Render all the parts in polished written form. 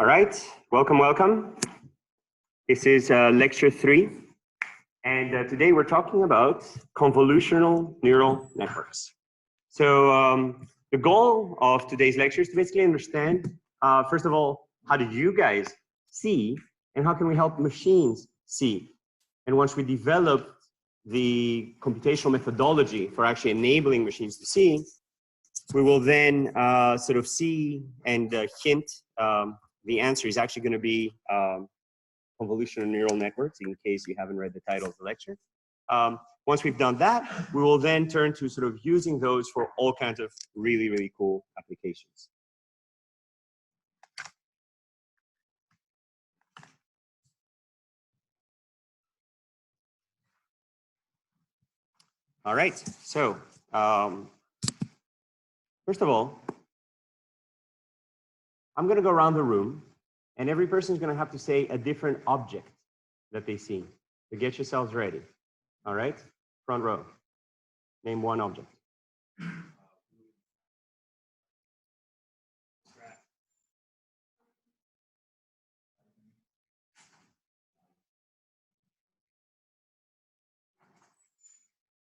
All right, welcome, welcome. This is lecture 3. And today we're talking about convolutional neural networks. So the goal of today's lecture is to basically understand, first of all, how do you guys see and how can we help machines see? And once we develop the computational methodology for actually enabling machines to see, we will then sort of see and hint. The answer is actually going to be convolutional neural networks, in case you haven't read the title of the lecture. Once we've done that, we will then turn to sort of using those for all kinds of really, really cool applications. All right, so first of all, I'm going to go around the room, and every person is going to have to say a different object that they see. So get yourselves ready. All right, front row. Name one object.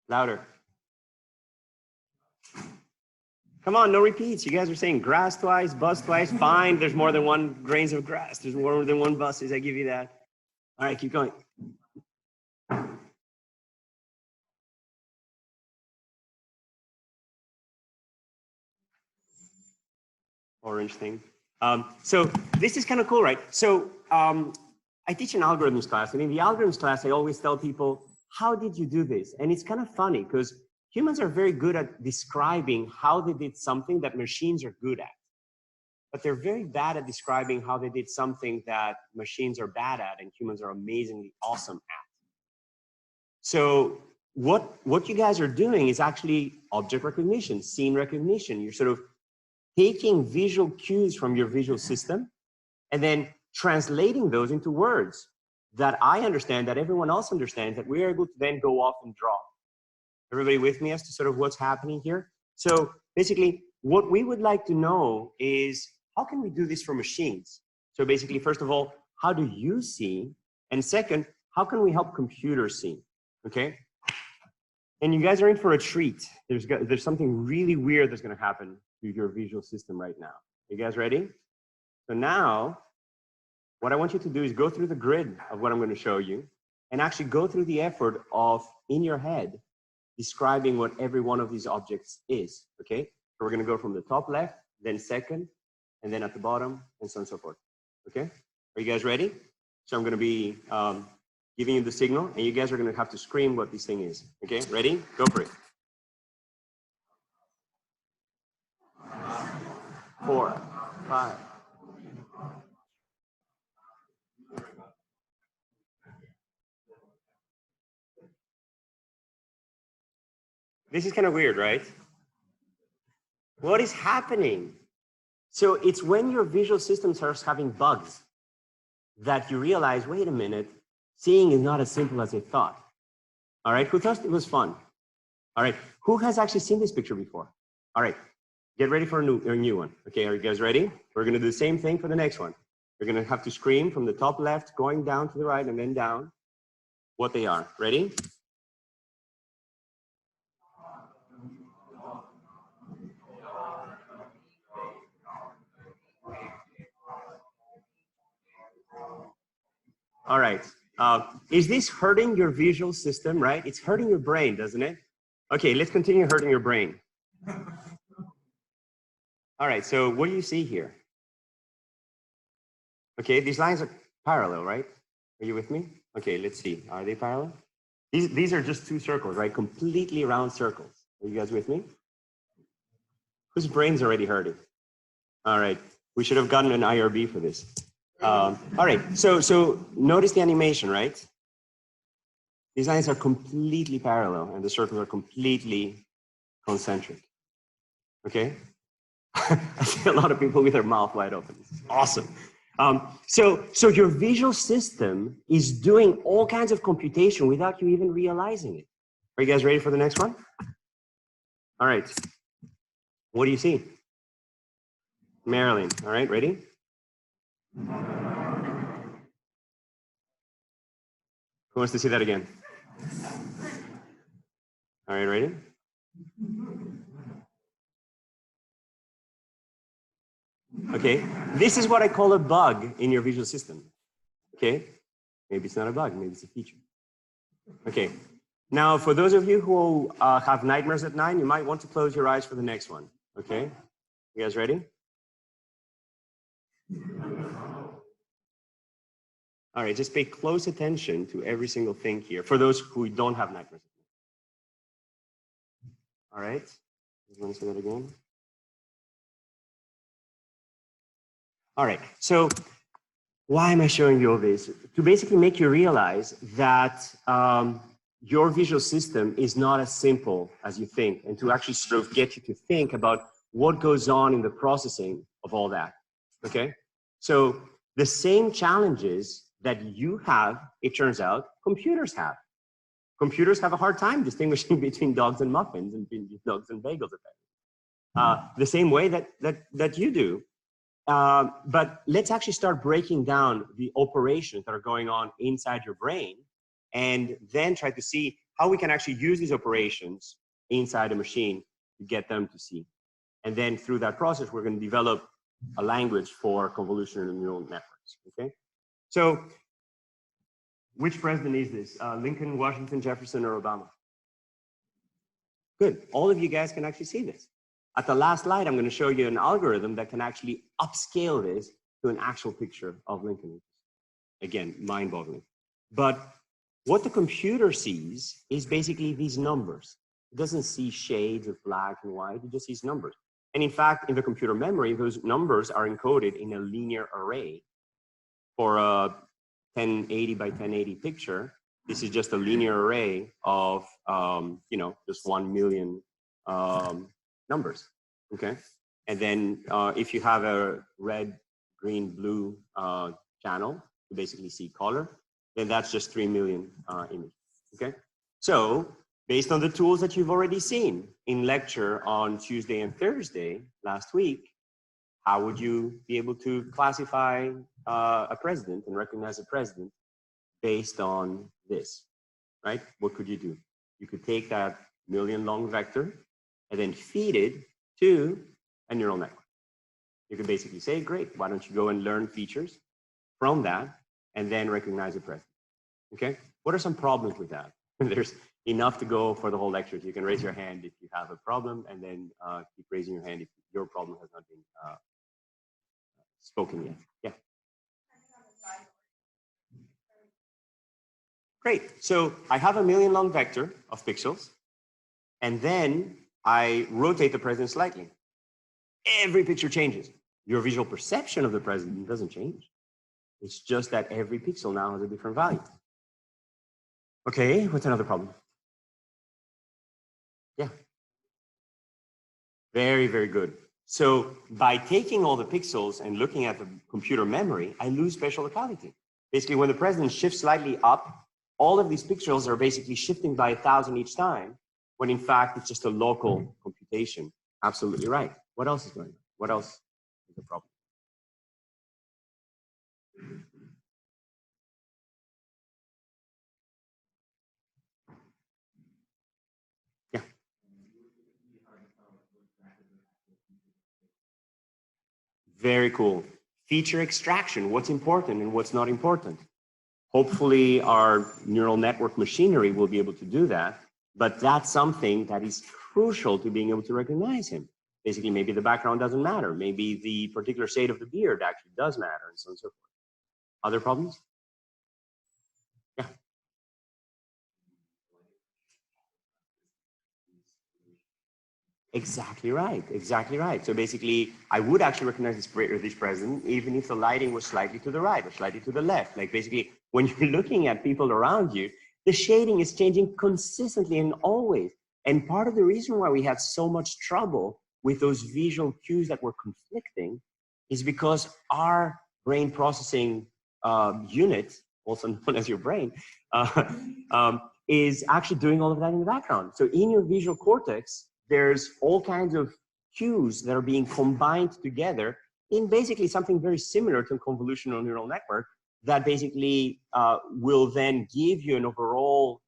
Louder. Come on, no repeats. You guys are saying grass twice, bus twice. Fine, there's more than one grains of grass. There's more than one buses. I give you that. All right, keep going. Orange thing. So this is kind of cool, right? So I teach an algorithms class, and in the algorithms class, I always tell people, how did you do this? And it's kind of funny because humans are very good at describing how they did something that machines are good at. But they're very bad at describing how they did something that machines are bad at and humans are amazingly awesome at. So what you guys are doing is actually object recognition, scene recognition. You're sort of taking visual cues from your visual system and then translating those into words that I understand, that everyone else understands, that we're able to then go off and draw. Everybody with me as to sort of what's happening here? So basically, what we would like to know is, how can we do this for machines? So basically, first of all, how do you see? And second, how can we help computers see? Okay? And you guys are in for a treat. There's something really weird that's going to happen to your visual system right now. You guys ready? So now, what I want you to do is go through the grid of what I'm going to show you and actually go through the effort of, in your head, describing what every one of these objects is, okay? So we're going to go from the top left, then second, and then at the bottom, and so on and so forth, okay? Are you guys ready? So I'm going to be giving you the signal, and you guys are going to have to scream what this thing is, okay? Ready? Go for it. 4, 5. This is kind of weird, right? What is happening? So it's when your visual system starts having bugs that you realize, wait a minute, seeing is not as simple as I thought. All right, who thought it was fun? All right, who has actually seen this picture before? All right, get ready for a new one. Okay, are you guys ready? We're gonna do the same thing for the next one. You're gonna have to scream from the top left, going down to the right, and then down, what they are. Ready? All right. Is this hurting your visual system, right? It's hurting your brain, doesn't it? Okay, let's continue hurting your brain. All right, so what do you see here? Okay, these lines are parallel, right? Are you with me? Okay, let's see. Are they parallel? These are just two circles, right? Completely round circles. Are you guys with me? Whose brain's already hurting? All right, we should have gotten an IRB for this. All right, so notice the animation, right? These lines are completely parallel and the circles are completely concentric. Okay? I see a lot of people with their mouth wide open. Awesome. So your visual system is doing all kinds of computation without you even realizing it. Are you guys ready for the next one? All right. What do you see? Marilyn. All right, ready? Who wants to see that again? All right, ready? Okay, this is what I call a bug in your visual system. Okay, maybe it's not a bug, maybe it's a feature. Okay, now for those of you who have nightmares at night, you might want to close your eyes for the next one. Okay, you guys ready? All right, just pay close attention to every single thing here for those who don't have nightmares. All right, you want to say that again? All right, so why am I showing you all this? To basically make you realize that your visual system is not as simple as you think, and to actually sort of get you to think about what goes on in the processing of all that, okay? So the same challenges that you have, it turns out, computers have. Computers have a hard time distinguishing between dogs and muffins and between dogs and bagels, the same way that you do. But let's actually start breaking down the operations that are going on inside your brain and then try to see how we can actually use these operations inside a machine to get them to see. And then through that process, we're going to develop a language for convolutional neural networks, okay? So which president is this? Lincoln, Washington, Jefferson, or Obama? Good. All of you guys can actually see this. At the last slide, I'm going to show you an algorithm that can actually upscale this to an actual picture of Lincoln. Again, mind-boggling. But what the computer sees is basically these numbers. It doesn't see shades of black and white, it just sees numbers. And in fact, in the computer memory, those numbers are encoded in a linear array. For a 1080 by 1080 picture, this is just a linear array of, you know, just 1 million numbers, okay? And then if you have a red, green, blue channel to basically see color, then that's just 3 million images, okay? So based on the tools that you've already seen in lecture on Tuesday and Thursday last week, how would you be able to classify a president and recognize a president based on this, right? What could you do? You could take that million-long vector and then feed it to a neural network. You could basically say, great, why don't you go and learn features from that and then recognize a president, okay? What are some problems with that? There's enough to go for the whole lecture. You can raise your hand if you have a problem and then keep raising your hand if your problem has not been spoken yet. Yeah. Great. So I have a million-long vector of pixels, and then I rotate the president slightly. Every picture changes. Your visual perception of the president doesn't change. It's just that every pixel now has a different value. Okay, what's another problem? Yeah. Very, very good. So by taking all the pixels and looking at the computer memory, I lose spatial locality. Basically, when the president shifts slightly up, all of these pixels are basically shifting by 1,000 each time, when in fact, it's just a local computation. Absolutely right. What else is going on? What else is the problem? Yeah. Very cool. Feature extraction, what's important and what's not important. Hopefully our neural network machinery will be able to do that, but that's something that is crucial to being able to recognize him. Basically, maybe the background doesn't matter. Maybe the particular shade of the beard actually does matter, and so on and so forth. Other problems? Yeah. Exactly right. Exactly right. So basically, I would actually recognize this president even if the lighting was slightly to the right or slightly to the left. Like basically, when you're looking at people around you, the shading is changing consistently and always. And part of the reason why we have so much trouble with those visual cues that were conflicting is because our brain processing unit, also known as your brain, is actually doing all of that in the background. So in your visual cortex, there's all kinds of cues that are being combined together in basically something very similar to a convolutional neural network that basically will then give you an overall,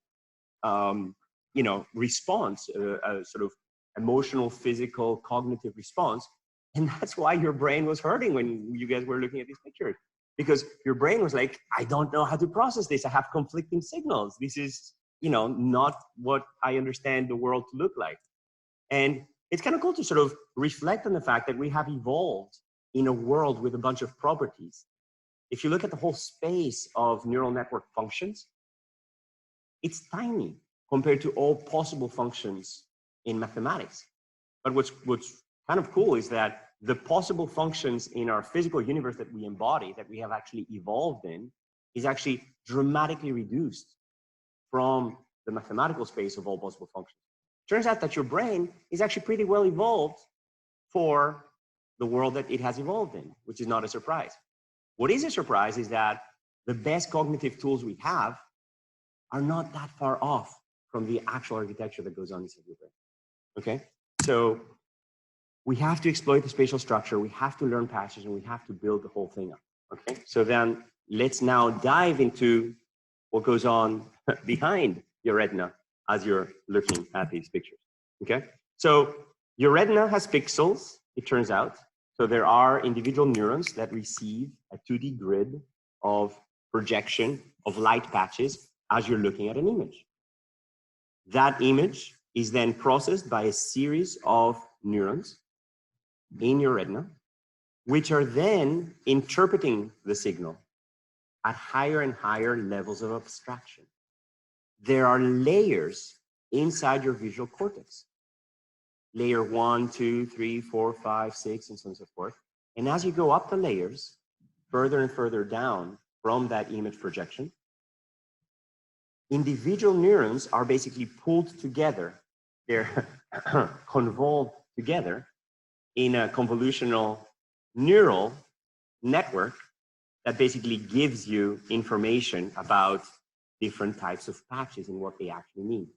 response, a sort of emotional, physical, cognitive response. And that's why your brain was hurting when you guys were looking at these pictures. Because your brain was like, I don't know how to process this. I have conflicting signals. This is, not what I understand the world to look like. And it's kind of cool to sort of reflect on the fact that we have evolved in a world with a bunch of properties. If you look at the whole space of neural network functions, it's tiny compared to all possible functions in mathematics. But what's kind of cool is that the possible functions in our physical universe that we embody, that we have actually evolved in, is actually dramatically reduced from the mathematical space of all possible functions. Turns out that your brain is actually pretty well evolved for the world that it has evolved in, which is not a surprise. What is a surprise is that the best cognitive tools we have are not that far off from the actual architecture that goes on inside your brain. Okay? So we have to exploit the spatial structure, we have to learn patches, and we have to build the whole thing up. Okay? So then let's now dive into what goes on behind your retina as you're looking at these pictures. Okay? So your retina has pixels, it turns out. So there are individual neurons that receive a 2D grid of projection of light patches as you're looking at an image. That image is then processed by a series of neurons in your retina, which are then interpreting the signal at higher and higher levels of abstraction. There are layers inside your visual cortex. Layer 1, 2, 3, 4, 5, 6, and so on and so forth. And as you go up the layers, further and further down from that image projection, individual neurons are basically pulled together. They're convolved together in a convolutional neural network that basically gives you information about different types of patches and what they actually mean.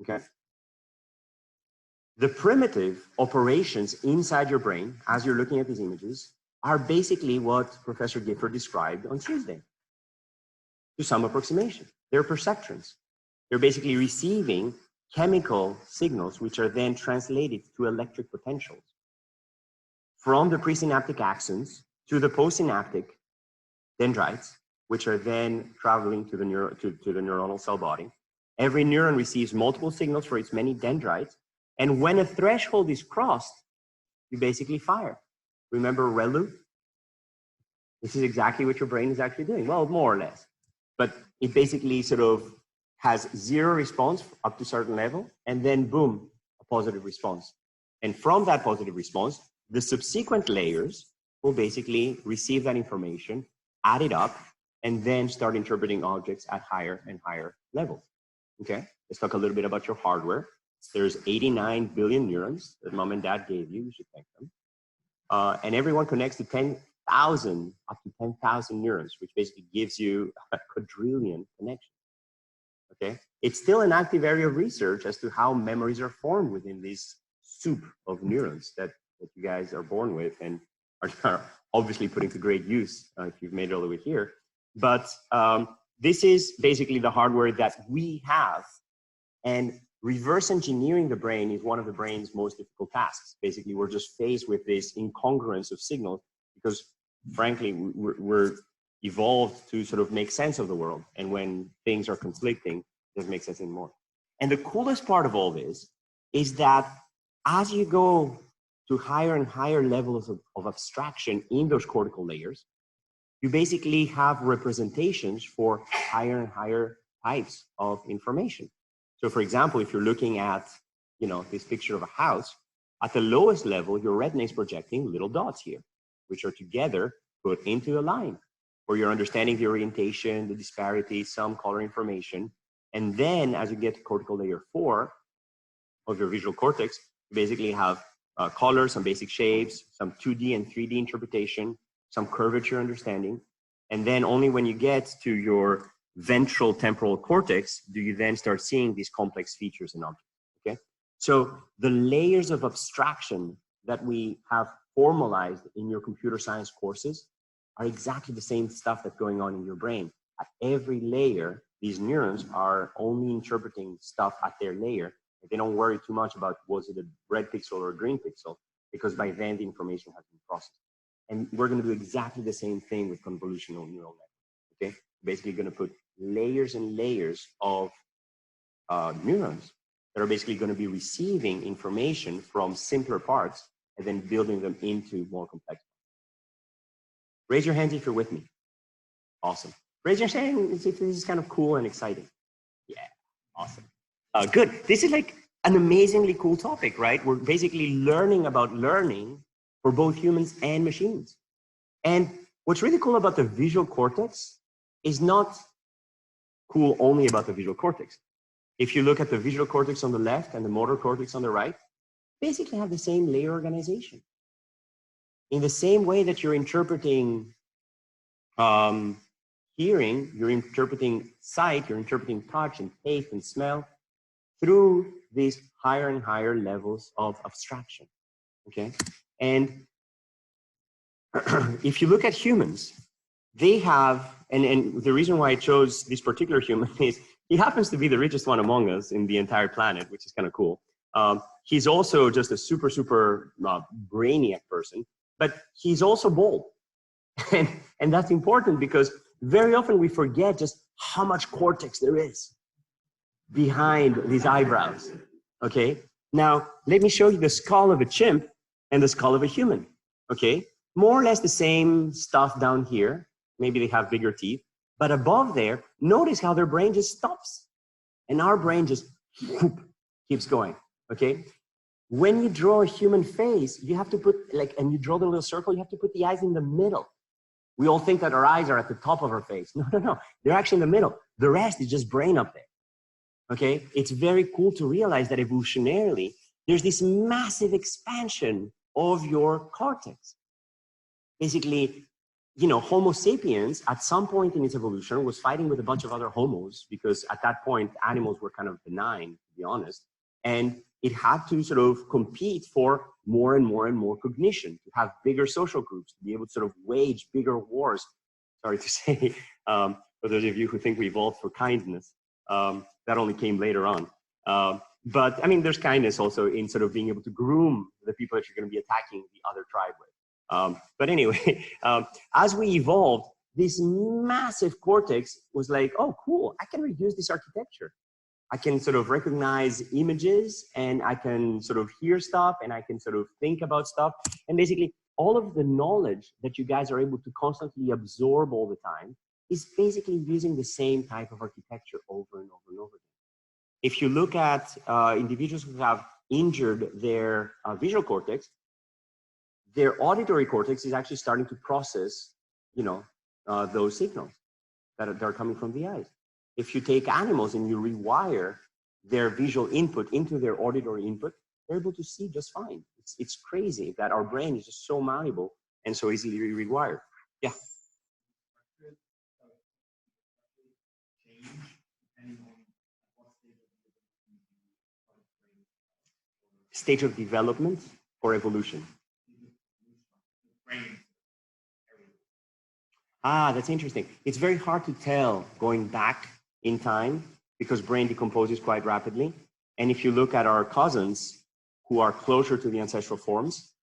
Okay? The primitive operations inside your brain, as you're looking at these images, are basically what Professor Gifford described on Tuesday, to some approximation. They're perceptrons. They're basically receiving chemical signals, which are then translated to electric potentials from the presynaptic axons to the postsynaptic dendrites, which are then traveling to the neuronal cell body. Every neuron receives multiple signals for its many dendrites, and when a threshold is crossed, you basically fire. Remember ReLU? This is exactly what your brain is actually doing. Well, more or less. But it basically sort of has zero response up to a certain level, and then boom, a positive response. And from that positive response, the subsequent layers will basically receive that information, add it up, and then start interpreting objects at higher and higher levels. Okay, let's talk a little bit about your hardware. There's 89 billion neurons that mom and dad gave you. You should thank them. And everyone connects to 10,000, up to 10,000 neurons, which basically gives you a quadrillion connections. Okay, it's still an active area of research as to how memories are formed within this soup of neurons that you guys are born with and are obviously putting to great use if you've made it all the way here. But this is basically the hardware that we have, and reverse engineering the brain is one of the brain's most difficult tasks. Basically, we're just faced with this incongruence of signals because, frankly, we're evolved to sort of make sense of the world. And when things are conflicting, it doesn't make sense anymore. And the coolest part of all this is that as you go to higher and higher levels of abstraction in those cortical layers, you basically have representations for higher and higher types of information. So for example, if you're looking at, this picture of a house, at the lowest level, your retina is projecting little dots here, which are together put into a line where you're understanding the orientation, the disparity, some color information. And then as you get to cortical layer 4 of your visual cortex, you basically have color, some basic shapes, some 2D and 3D interpretation, some curvature understanding. And then only when you get to your ventral temporal cortex do you then start seeing these complex features and objects. Okay, so the layers of abstraction that we have formalized in your computer science courses are exactly the same stuff that's going on in your brain. At every layer, these neurons are only interpreting stuff at their layer. They don't worry too much about was it a red pixel or a green pixel, because by then the information has been processed. And we're going to do exactly the same thing with convolutional neural networks. Okay, basically going to put layers and layers of neurons that are basically going to be receiving information from simpler parts and then building them into more complex. Raise your hands if you're with me. Awesome. Raise your hand if this is kind of cool and exciting. Yeah, awesome. Good. This is like an amazingly cool topic, right? We're basically learning about learning for both humans and machines. And what's really cool about the visual cortex is not cool only about the visual cortex. If you look at the visual cortex on the left and the motor cortex on the right, basically have the same layer organization. In the same way that you're interpreting hearing, you're interpreting sight, you're interpreting touch and taste and smell through these higher and higher levels of abstraction, okay? And if you look at humans, they have, and the reason why I chose this particular human is he happens to be the richest one among us in the entire planet, which is kind of cool. He's also just a super, super brainiac person, but he's also bold. And that's important because very often we forget just how much cortex there is behind these eyebrows, okay? Now, let me show you the skull of a chimp and the skull of a human, okay? More or less the same stuff down here. Maybe they have bigger teeth, but above there, notice how their brain just stops. And our brain just whoop, keeps going, okay? When you draw a human face, you have to put, like, and you draw the little circle, you have to put the eyes in the middle. We all think that our eyes are at the top of our face. No, no, no. They're actually in the middle. The rest is just brain up there. Okay? It's very cool to realize that evolutionarily, there's this massive expansion of your cortex. Basically, you know, Homo sapiens at some point in its evolution was fighting with a bunch of other homos because at that point, animals were kind of benign, to be honest. And it had to sort of compete for more and more and more cognition, to have bigger social groups, to be able to sort of wage bigger wars. Sorry to say, for those of you who think we evolved for kindness, that only came later on. But I mean, there's kindness also in sort of being able to groom the people that you're going to be attacking the other tribe with. But anyway, as we evolved, this massive cortex was like, oh, cool, I can reuse this architecture. I can sort of recognize images and I can sort of hear stuff and I can sort of think about stuff. And basically all of the knowledge that you guys are able to constantly absorb all the time is basically using the same type of architecture over and over and over again. If you look at individuals who have injured their visual cortex, their auditory cortex is actually starting to process, you know, those signals that are coming from the eyes. If you take animals and you rewire their visual input into their auditory input, they're able to see just fine. It's crazy that our brain is just so malleable and so easily rewired. Yeah. Stage of development or evolution? Ah, that's interesting. It's very hard to tell going back in time because brain decomposes quite rapidly. And if you look at our cousins who are closer to the ancestral forms,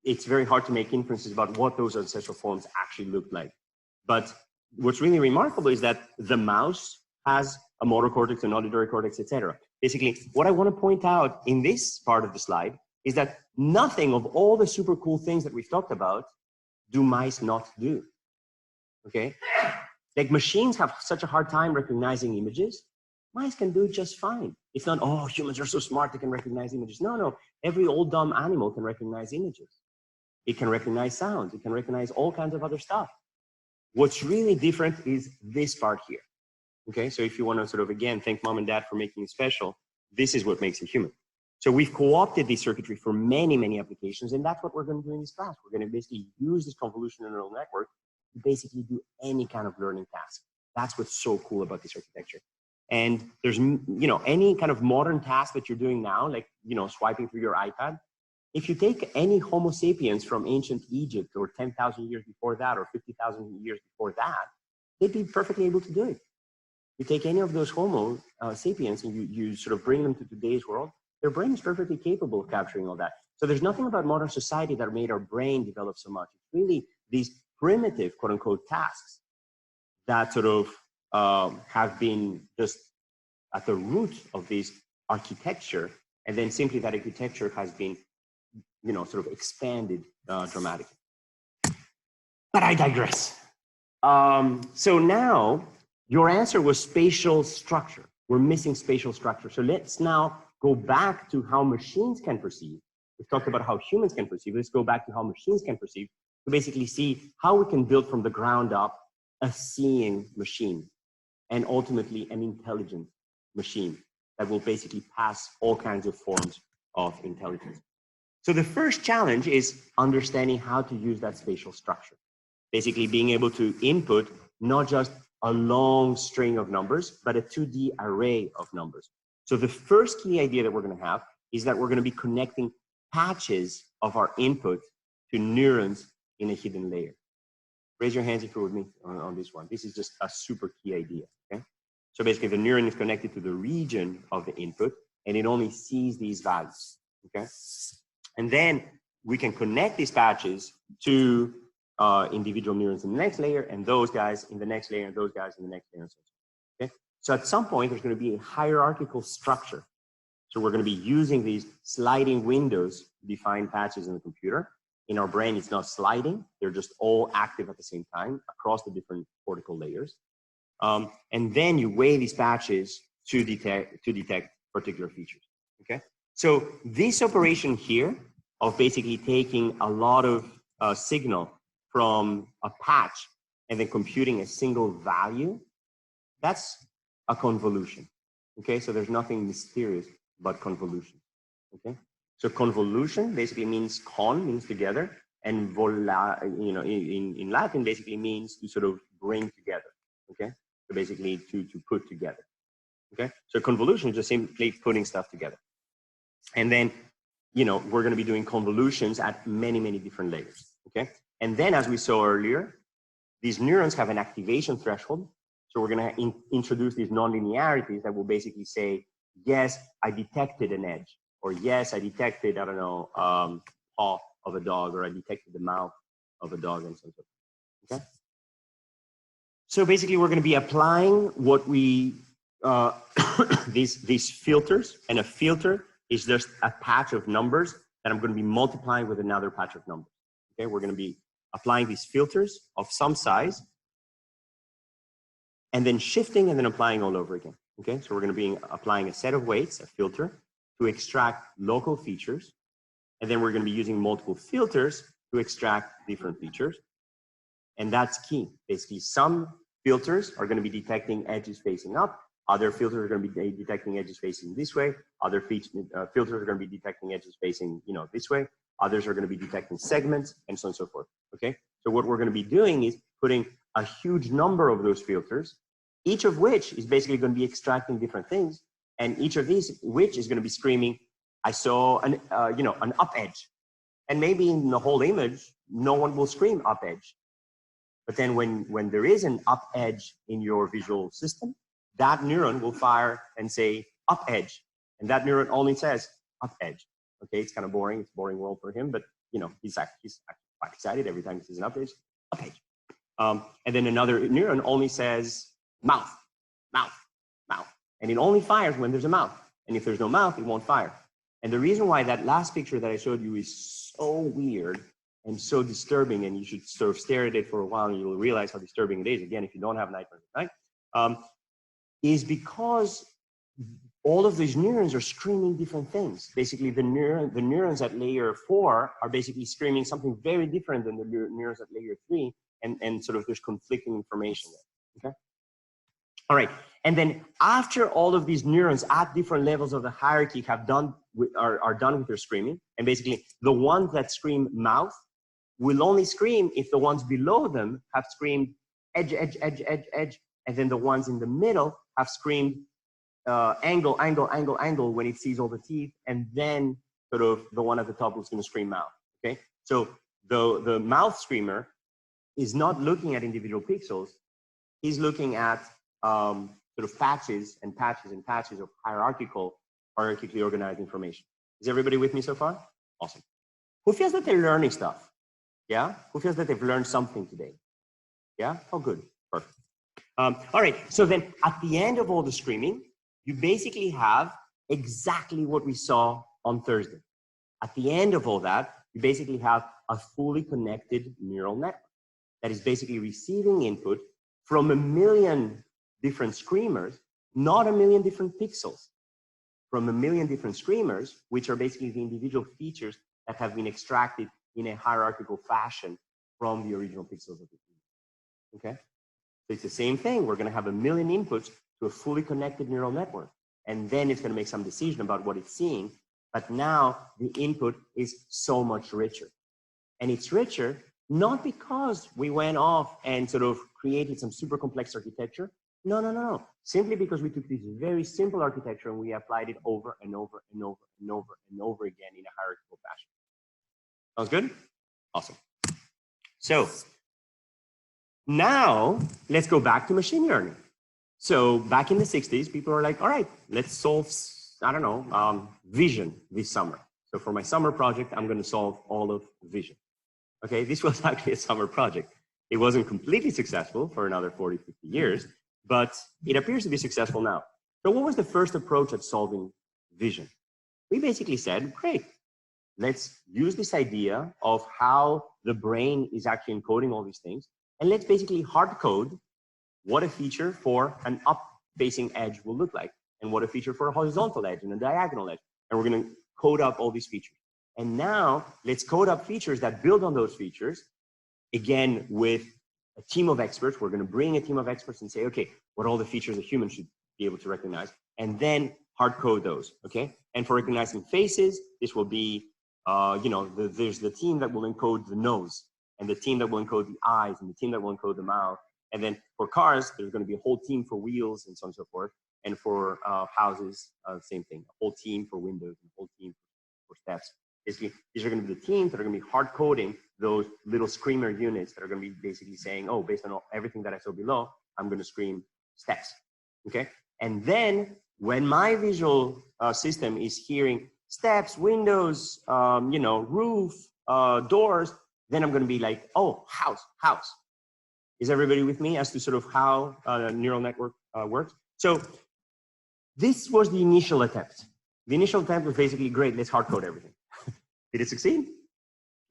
it's very hard to make inferences about what those ancestral forms actually looked like. But what's really remarkable is that the mouse has a motor cortex, an auditory cortex, etc. Basically, what I want to point out in this part of the slide is that nothing of all the super cool things that we've talked about do mice not do, okay? Like machines have such a hard time recognizing images. Mice can do just fine. It's not, oh, humans are so smart, they can recognize images. No, no, every old dumb animal can recognize images. It can recognize sounds. It can recognize all kinds of other stuff. What's really different is this part here, okay? So if you want to sort of, again, thank mom and dad for making it special, this is what makes it human. So we've co-opted this circuitry for many, many applications, and that's what we're going to do in this class. We're going to basically use this convolutional neural network to basically do any kind of learning task. That's what's so cool about this architecture. And there's, you know, any kind of modern task that you're doing now, like, you know, swiping through your iPad, if you take any Homo sapiens from ancient Egypt or 10,000 years before that or 50,000 years before that, they'd be perfectly able to do it. You take any of those Homo sapiens and you sort of bring them to today's world, their brain is perfectly capable of capturing all that. So there's nothing about modern society that made our brain develop so much. It's really these primitive, quote unquote, tasks that sort of have been just at the root of this architecture. And then simply that architecture has been, you know, sort of expanded dramatically. But I digress. So now your answer was spatial structure. We're missing spatial structure. So let's now go back to how machines can perceive. We've talked about how humans can perceive. Let's go back to how machines can perceive to basically see how we can build from the ground up a seeing machine and ultimately an intelligent machine that will basically pass all kinds of forms of intelligence. So the first challenge is understanding how to use that spatial structure. Basically being able to input not just a long string of numbers, but a 2D array of numbers. So the first key idea that we're going to have is that we're going to be connecting patches of our input to neurons in a hidden layer. Raise your hands if you're with me on this one. This is just a super key idea. Okay? So basically the neuron is connected to the region of the input and it only sees these values. Okay? And then we can connect these patches to individual neurons in the next layer and those guys in the next layer and those guys in the next layer and so on. Okay? So at some point there's going to be a hierarchical structure. So we're going to be using these sliding windows to define patches in the computer. In our brain, it's not sliding. They're just all active at the same time across the different cortical layers. And then you weigh these patches to detect particular features. Okay. So this operation here of basically taking a lot of signal from a patch and then computing a single value, that's a convolution. Okay. So there's nothing mysterious about convolution. Okay. So convolution basically means con means together, and vola, you know, in Latin basically means to sort of bring together. Okay, so basically to put together. Okay, so convolution is just simply putting stuff together, and then you know we're going to be doing convolutions at many different layers. Okay, and then as we saw earlier, these neurons have an activation threshold. So we're going to introduce these non-linearities that will basically say, yes, I detected an edge. Or yes, I detected, I don't know, paw of a dog, or I detected the mouth of a dog and so on. Okay. So basically, we're going to be applying what we these filters, and a filter is just a patch of numbers that I'm going to be multiplying with another patch of numbers. Okay, we're going to be applying these filters of some size, and then shifting and then applying all over again. Okay, so we're going to be applying a set of weights, a filter, to extract local features. And then we're going to be using multiple filters to extract different features. And that's key. Basically, some filters are going to be detecting edges facing up. Other filters are going to be detecting edges facing this way. Other filters are going to be detecting edges facing, you know, this way. Others are going to be detecting segments and so on and so forth. Okay. So what we're going to be doing is putting a huge number of those filters, each of which is basically going to be extracting different things. And each of these, which is going to be screaming, I saw an, you know, an up edge. And maybe in the whole image, no one will scream up edge. But then when there is an up edge in your visual system, that neuron will fire and say up edge. And that neuron only says up edge. Okay, it's kind of boring. It's a boring world for him, but you know, he's actually quite excited every time he sees an up edge. Up edge. And then another neuron only says mouth, mouth, mouth. And it only fires when there's a mouth. And if there's no mouth, it won't fire. And the reason why that last picture that I showed you is so weird and so disturbing, and you should sort of stare at it for a while and you'll realize how disturbing it is, again, if you don't have nightmares at night, is because all of these neurons are screaming different things. Basically, the neurons at layer 4 are basically screaming something very different than the neurons at layer 3, and sort of there's conflicting information there, okay? All right, and then after all of these neurons at different levels of the hierarchy are done with their screaming, and basically the ones that scream mouth will only scream if the ones below them have screamed edge, edge, edge, edge, edge, and then the ones in the middle have screamed angle, angle, angle, angle when it sees all the teeth, and then sort of the one at the top who's going to scream mouth. Okay, so the mouth screamer is not looking at individual pixels. He's looking at sort of patches and patches and patches of hierarchically organized information. Is everybody with me so far? Awesome. Who feels that they're learning stuff? Yeah? Who feels that they've learned something today? Yeah? Oh, good. Perfect. All right. So then at the end of all the screaming, you basically have exactly what we saw on Thursday. At the end of all that, you basically have a fully connected neural network that is basically receiving input from a million different screamers, not a million different pixels, from a million different screamers, which are basically the individual features that have been extracted in a hierarchical fashion from the original pixels of the image. Okay? So it's the same thing. We're going to have a million inputs to a fully connected neural network. And then it's going to make some decision about what it's seeing. But now the input is so much richer. And it's richer not because we went off and sort of created some super complex architecture. No, no, no, no. Simply because we took this very simple architecture and we applied it over and over and over and over and over again in a hierarchical fashion. Sounds good? Awesome. So now let's go back to machine learning. So back in the 60s, people were like, all right, let's solve, I don't know, vision this summer. So for my summer project, I'm going to solve all of vision. Okay, this was actually a summer project. It wasn't completely successful for another 40, 50 years, but it appears to be successful now. So what was the first approach at solving vision? We basically said, great, let's use this idea of how the brain is actually encoding all these things, and let's basically hard code what a feature for an up-facing edge will look like, and what a feature for a horizontal edge and a diagonal edge. And we're going to code up all these features. And now let's code up features that build on those features, again, with a team of experts. We're going to bring a team of experts and say, okay, what are all the features a human should be able to recognize, and then hard code those, okay? And for recognizing faces, this will be, there's the team that will encode the nose, and the team that will encode the eyes, and the team that will encode the mouth. And then for cars, there's going to be a whole team for wheels and so on and so forth. And for houses, same thing, a whole team for windows, and a whole team for steps. Basically, these are going to be the teams that are going to be hard coding those little screamer units that are going to be basically saying, oh, based on everything that I saw below, I'm going to scream steps. Okay. And then when my visual system is hearing steps, windows, roof, doors, then I'm going to be like, oh, house. Is everybody with me as to sort of how a neural network works? So this was the initial attempt. The initial attempt was basically, great, let's hard code everything. Did it succeed?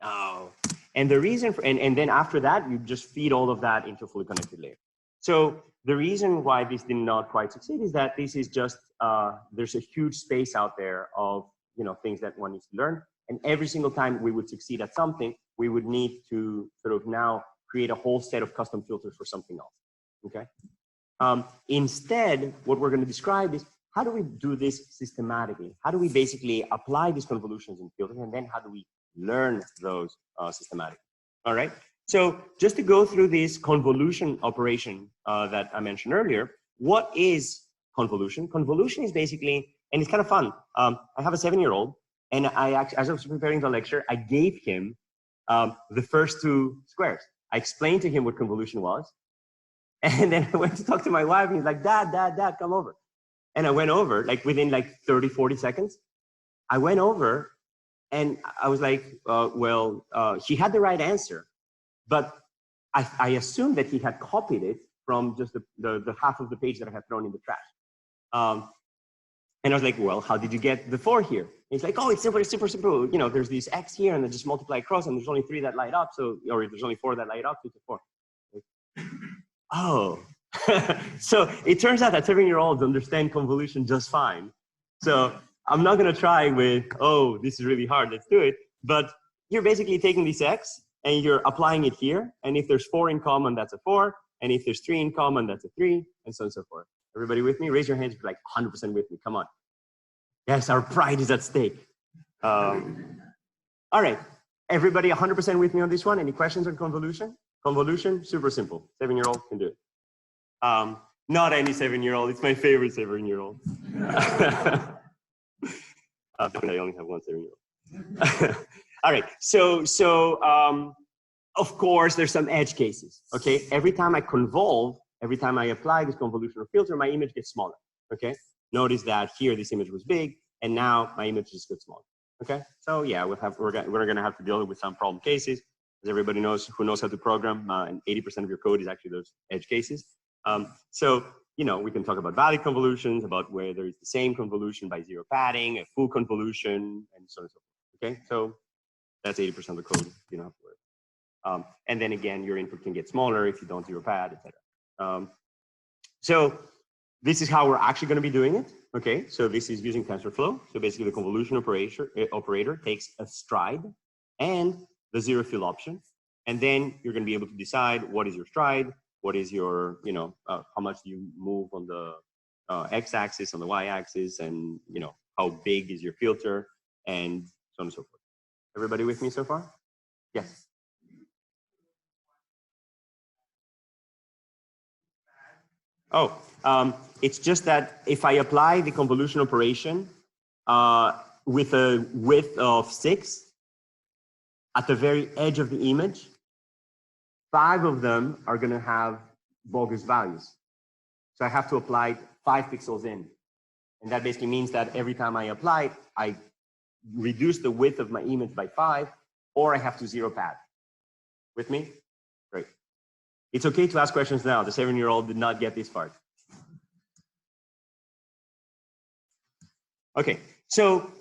No. And the reason for, and then after that, you just feed all of that into a fully connected layer. So the reason why this did not quite succeed is that this is just, there's a huge space out there of, things that one needs to learn. And every single time we would succeed at something, we would need to sort of now create a whole set of custom filters for something else, okay? Instead, what we're going to describe is, how do we do this systematically? How do we basically apply these convolutions and filters, and then how do we learn those systematically? All right. So just to go through this convolution operation that I mentioned earlier, what is convolution? Convolution is basically, and it's kind of fun. I have a 7-year-old, and as I was preparing the lecture, I gave him the first 2 squares. I explained to him what convolution was, and then I went to talk to my wife, and he's like, Dad, come over. And I went over, like within like 30, 40 seconds, I went over and I was like, he had the right answer, but I assumed that he had copied it from just the half of the page that I had thrown in the trash. And I was like, well, how did you get the 4 here? And he's like, oh, it's super, super simple. There's this X here and then just multiply across, and there's only 3 that light up. So, or if there's only 4 that light up, it's a 4. Like, oh. So it turns out that 7-year-olds understand convolution just fine. So I'm not going to try with, oh, this is really hard, let's do it. But you're basically taking this X and you're applying it here. And if there's 4 in common, that's a 4. And if there's 3 in common, that's a 3, and so on and so forth. Everybody with me? Raise your hands if you're like 100% with me. Come on. Yes, our pride is at stake. All right. Everybody 100% with me on this one? Any questions on convolution? Convolution, super simple. 7-year-old can do it. Not any 7-year-old. It's my favorite 7-year-old. I only have one 7-year-old. All right, of course, there's some edge cases, okay? Every time I convolve, every time I apply this convolutional filter, my image gets smaller, okay? Notice that here, this image was big, and now my image just gets smaller, okay? So yeah, we're gonna have to deal with some problem cases. As everybody knows, who knows how to program, and 80% of your code is actually those edge cases. So, you know, we can talk about valid convolutions, about where there is the same convolution by zero padding, a full convolution, and so on and so forth, okay? So that's 80% of the code you don't have to worry. And then again, your input can get smaller if you don't zero pad, etc. So this is how we're actually going to be doing it. Okay, so this is using TensorFlow. So basically, the convolution operator takes a stride and the zero fill option, and then you're going to be able to decide what is your stride, what is your, you know, how much do you move on the x-axis, on the y-axis, and you know how big is your filter, and so on and so forth. Everybody with me so far? Yes. Oh, it's just that if I apply the convolution operation with a width of 6 at the very edge of the image, 5 of them are going to have bogus values. So I have to apply 5 pixels in. And that basically means that every time I apply it, I reduce the width of my image by 5, or I have to zero pad. With me? Great. It's okay to ask questions now. The 7-year-old did not get this part. Okay, so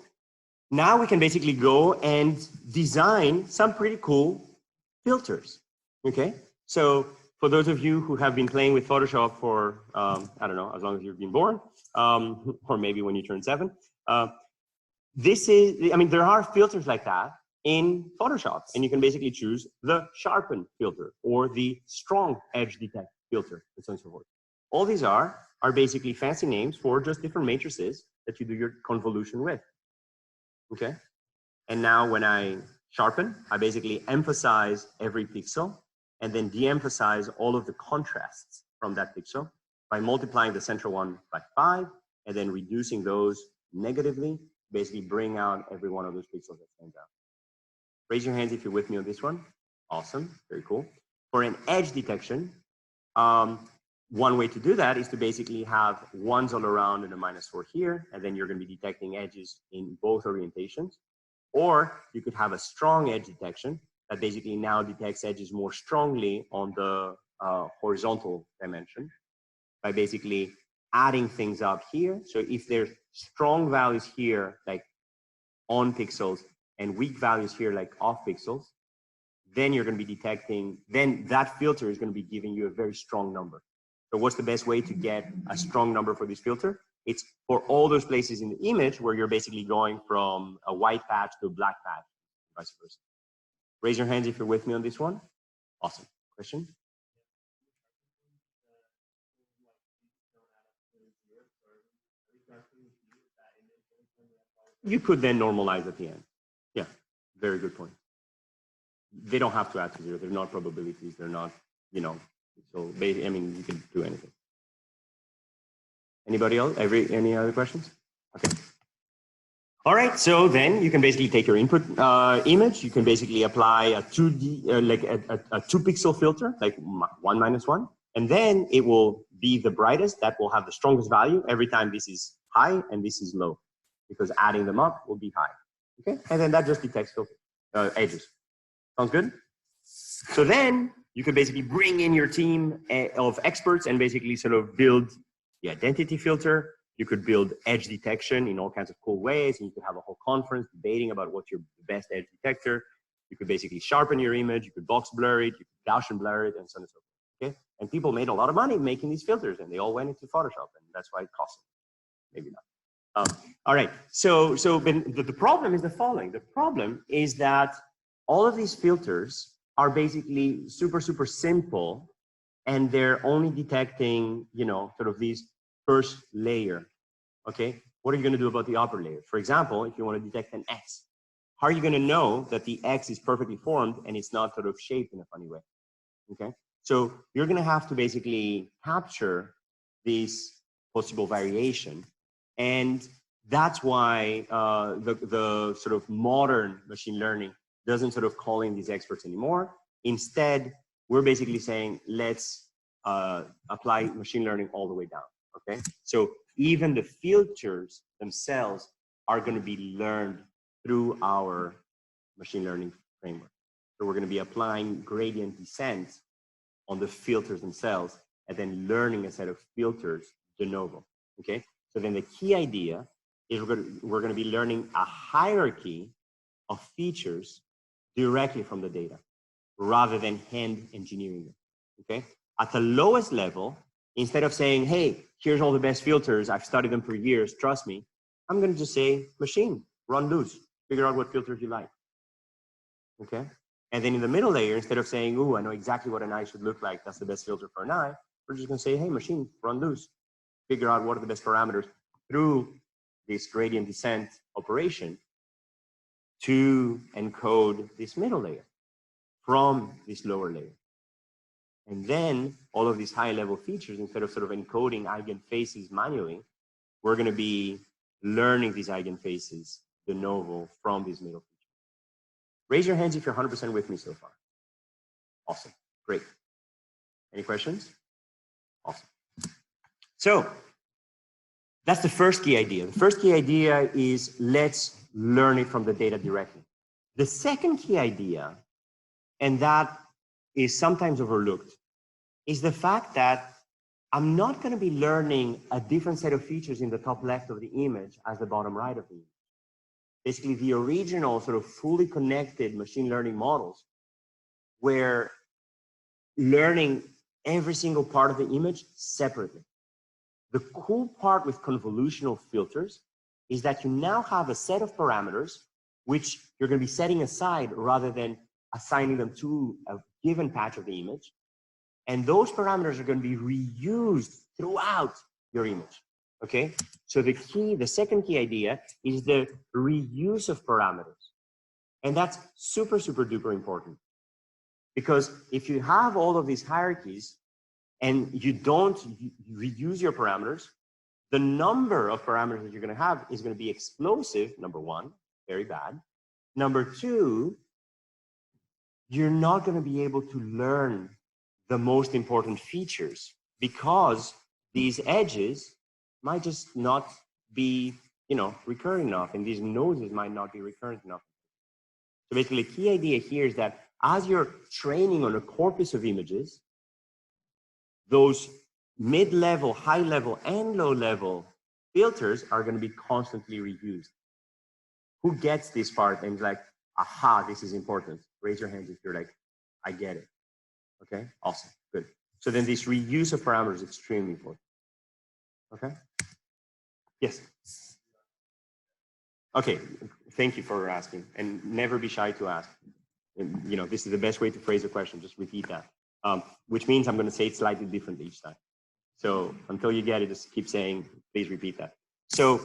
now we can basically go and design some pretty cool filters. Okay, so for those of you who have been playing with Photoshop for, I don't know, as long as you've been born, or maybe when you turn 7, this is, I mean, there are filters like that in Photoshop, and you can basically choose the sharpen filter or the strong edge detect filter, and so on and so forth. All these are basically fancy names for just different matrices that you do your convolution with. Okay, and now when I sharpen, I basically emphasize every pixel and then de-emphasize all of the contrasts from that pixel by multiplying the central one by 5 and then reducing those negatively, basically bring out every one of those pixels that stands out. Raise your hands if you're with me on this one. Awesome, very cool. For an edge detection, one way to do that is to basically have 1s all around and a -4 here, and then you're going to be detecting edges in both orientations. Or you could have a strong edge detection that basically now detects edges more strongly on the horizontal dimension by basically adding things up here. So if there's strong values here, like on pixels, and weak values here, like off pixels, then you're going to be detecting, then that filter is going to be giving you a very strong number. So what's the best way to get a strong number for this filter? It's for all those places in the image where you're basically going from a white patch to a black patch, vice versa. Raise your hands if you're with me on this one. Awesome. Question? You could then normalize at the end. Yeah, very good point. They don't have to add to 0. They're not probabilities. They're not, you know, so basically, I mean, you can do anything. Anybody else? Any other questions? Okay. All right, so then you can basically take your input image. You can basically apply a 2D, like a 2-pixel filter, like 1 - 1, and then it will be the brightest. That will have the strongest value every time this is high and this is low, because adding them up will be high. Okay, and then that just detects edges. Sounds good? So then you can basically bring in your team of experts and basically sort of build the identity filter. You could build edge detection in all kinds of cool ways, and you could have a whole conference debating about what's your best edge detector. You could basically sharpen your image, you could box blur it, you could Gaussian blur it, and so on and so forth. Okay, and people made a lot of money making these filters, and they all went into Photoshop, and that's why it cost them. Maybe not. All right, so the problem is the following. The problem is that all of these filters are basically super simple, and they're only detecting, you know, sort of these first layer. Okay, what are you going to do about the upper layer? For example, if you want to detect an X, how are you going to know that the X is perfectly formed and it's not sort of shaped in a funny way? Okay, so you're going to have to basically capture this possible variation, and that's why the sort of modern machine learning doesn't sort of call in these experts anymore. Instead, we're basically saying, let's apply machine learning all the way down, okay? So even the filters themselves are going to be learned through our machine learning framework. So we're going to be applying gradient descent on the filters themselves and then learning a set of filters de novo, okay? So then the key idea is we're going to be learning a hierarchy of features directly from the data rather than hand engineering them, okay? At the lowest level, instead of saying, hey, here's all the best filters, I've studied them for years, trust me, I'm going to just say, machine, run loose, figure out what filters you like, okay? And then in the middle layer, instead of saying, ooh, I know exactly what an eye should look like, that's the best filter for an eye, we're just going to say, hey, machine, run loose, figure out what are the best parameters through this gradient descent operation to encode this middle layer from this lower layer. And then all of these high level features, instead of sort of encoding eigenfaces manually, we're going to be learning these eigenfaces de novo from these middle features. Raise your hands if you're 100% with me so far. Awesome, great. Any questions? Awesome. So that's the first key idea. The first key idea is let's learn it from the data directly. The second key idea, and that is sometimes overlooked, is the fact that I'm not going to be learning a different set of features in the top left of the image as the bottom right of the image. Basically, the original sort of fully connected machine learning models were learning every single part of the image separately. The cool part with convolutional filters is that you now have a set of parameters which you're going to be setting aside rather than assigning them to a given patch of the image. And those parameters are going to be reused throughout your image, okay? So the second key idea is the reuse of parameters. And that's super, super duper important. Because if you have all of these hierarchies and you don't reuse your parameters, the number of parameters that you're going to have is going to be explosive, number one, very bad. Number two, you're not going to be able to learn the most important features because these edges might just not be, recurrent enough, and these noses might not be recurrent enough. So basically, the key idea here is that as you're training on a corpus of images, those mid-level, high-level, and low-level filters are going to be constantly reused. Who gets this part and is like, aha, this is important? Raise your hands if you're like, I get it. Okay, awesome, good. So then this reuse of parameters is extremely important. Okay, yes. Okay, thank you for asking, and never be shy to ask. And, this is the best way to phrase a question, just repeat that. Which means I'm going to say it slightly differently each time. So until you get it, just keep saying, please repeat that. So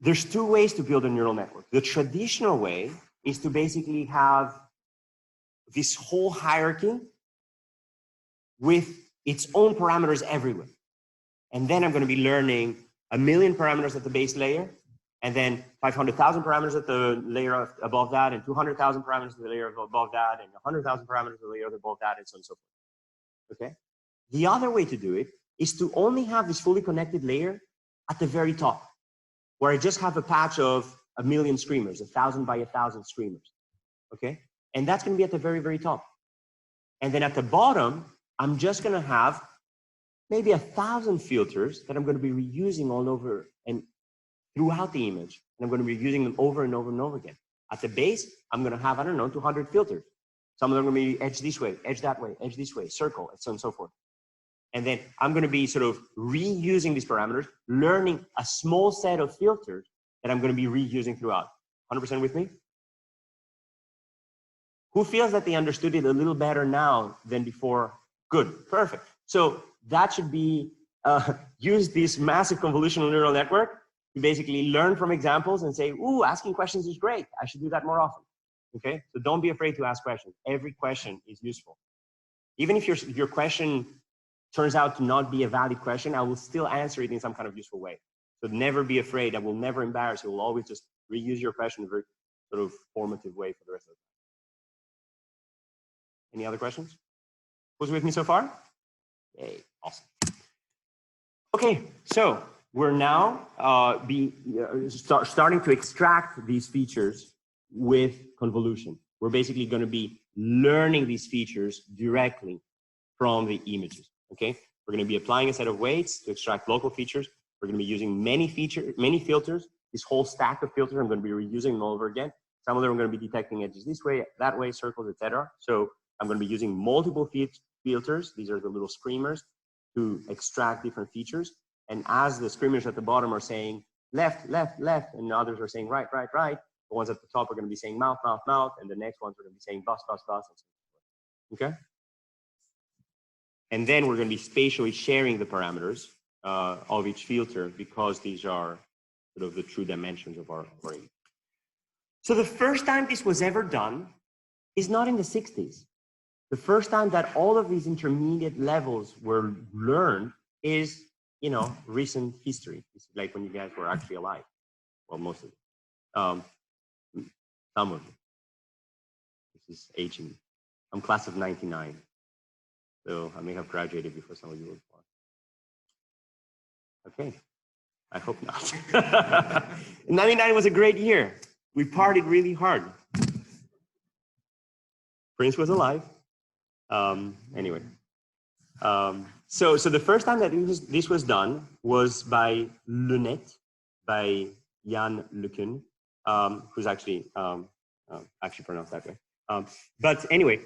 there's two ways to build a neural network. The traditional way is to basically have this whole hierarchy with its own parameters everywhere. And then I'm going to be learning 1 million parameters at the base layer, and then 500,000 parameters at the layer above that, and 200,000 parameters at the layer above that, and 100,000 parameters at the layer above that, and so on and so forth. Okay? The other way to do it is to only have this fully connected layer at the very top, where I just have a patch of 1 million streamers, 1,000 by 1,000 streamers. Okay? And that's going to be at the very, very top. And then at the bottom, I'm just going to have maybe 1,000 filters that I'm going to be reusing all over and throughout the image. And I'm going to be using them over and over and over again. At the base, I'm going to have, 200 filters. Some of them are going to be edge this way, edge that way, edge this way, circle, and so on and so forth. And then I'm going to be sort of reusing these parameters, learning a small set of filters that I'm going to be reusing throughout. 100% with me? Who feels that they understood it a little better now than before? Good, perfect. So that should be, use this massive convolutional neural network to basically learn from examples and say, ooh, asking questions is great. I should do that more often. Okay, so don't be afraid to ask questions. Every question is useful. Even if your question turns out to not be a valid question, I will still answer it in some kind of useful way. So never be afraid. I will never embarrass you. We'll always just reuse your question in a very sort of formative way for the rest of the time. Any other questions? Who's with me so far? Yay, awesome. Okay, so we're now starting to extract these features with convolution. We're basically going to be learning these features directly from the images. Okay, we're going to be applying a set of weights to extract local features. We're going to be using many filters. This whole stack of filters, I'm going to be reusing them all over again. Some of them are going to be detecting edges this way, that way, circles, etc. So I'm going to be using multiple filters. These are the little screamers to extract different features. And as the screamers at the bottom are saying left, left, left, and the others are saying right, right, right, the ones at the top are going to be saying mouth, mouth, mouth, and the next ones are going to be saying bus, bus, bus, and so forth. Okay? And then we're going to be spatially sharing the parameters of each filter because these are sort of the true dimensions of our image. So the first time this was ever done is not in the 60s. The first time that all of these intermediate levels were learned is, you know, recent history. It's like when you guys were actually alive. Well, most of them. Some of them. This is aging. I'm class of 99. So I may have graduated before some of you were born. Okay, I hope not. 99 was a great year. We partied really hard. Prince was alive. Anyway, so the first time that this was done was by LeNet, by Jan LeCun, who's actually pronounced that way. But anyway,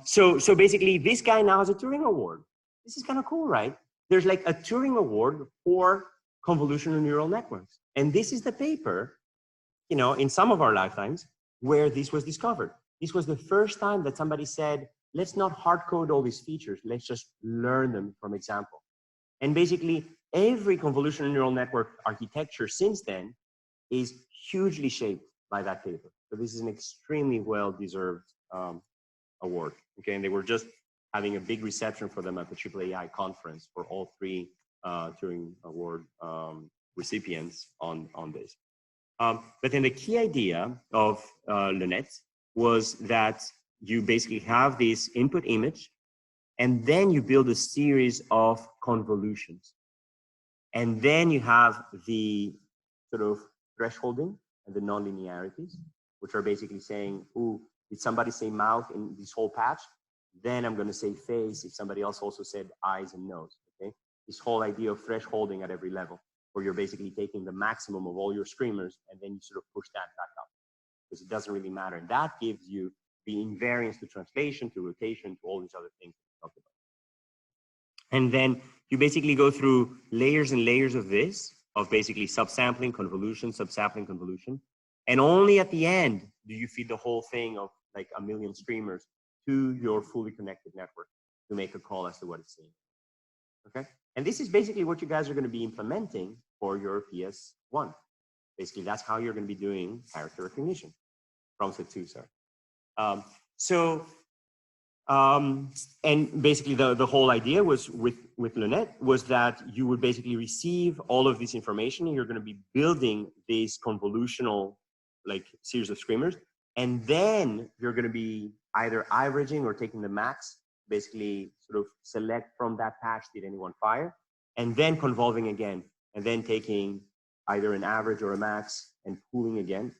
so basically this guy now has a Turing Award. This is kind of cool, right? There's like a Turing Award for convolutional neural networks. And this is the paper, you know, in some of our lifetimes where this was discovered. This was the first time that somebody said, let's not hard code all these features. Let's just learn them from example. And basically every convolutional neural network architecture since then is hugely shaped by that paper. So this is an extremely well-deserved award. Okay, and they were just having a big reception for them at the AAAI conference for all three Turing Award recipients on this. But then the key idea of LeNet was that you basically have this input image, and then you build a series of convolutions. And then you have the sort of thresholding and the non-linearities, which are basically saying, ooh, did somebody say mouth in this whole patch? Then I'm going to say face if somebody else also said eyes and nose. Okay, this whole idea of thresholding at every level, where you're basically taking the maximum of all your screamers and then you sort of push that back up because it doesn't really matter. And that gives you the invariance to translation, to rotation, to all these other things that we talked about. And then you basically go through layers and layers of this, of basically subsampling, convolution, subsampling, convolution. And only at the end do you feed the whole thing of like a million screamers to your fully connected network to make a call as to what it's saying. Okay? And this is basically what you guys are going to be implementing for your PS1. Basically, that's how you're going to be doing character recognition from set 2, sorry. And basically the whole idea was with LeNet was that you would basically receive all of this information and you're going to be building this convolutional like series of screamers. And then you're going to be either averaging or taking the max, basically sort of select from that patch, did anyone fire, and then convolving again, and then taking either an average or a max and pooling again.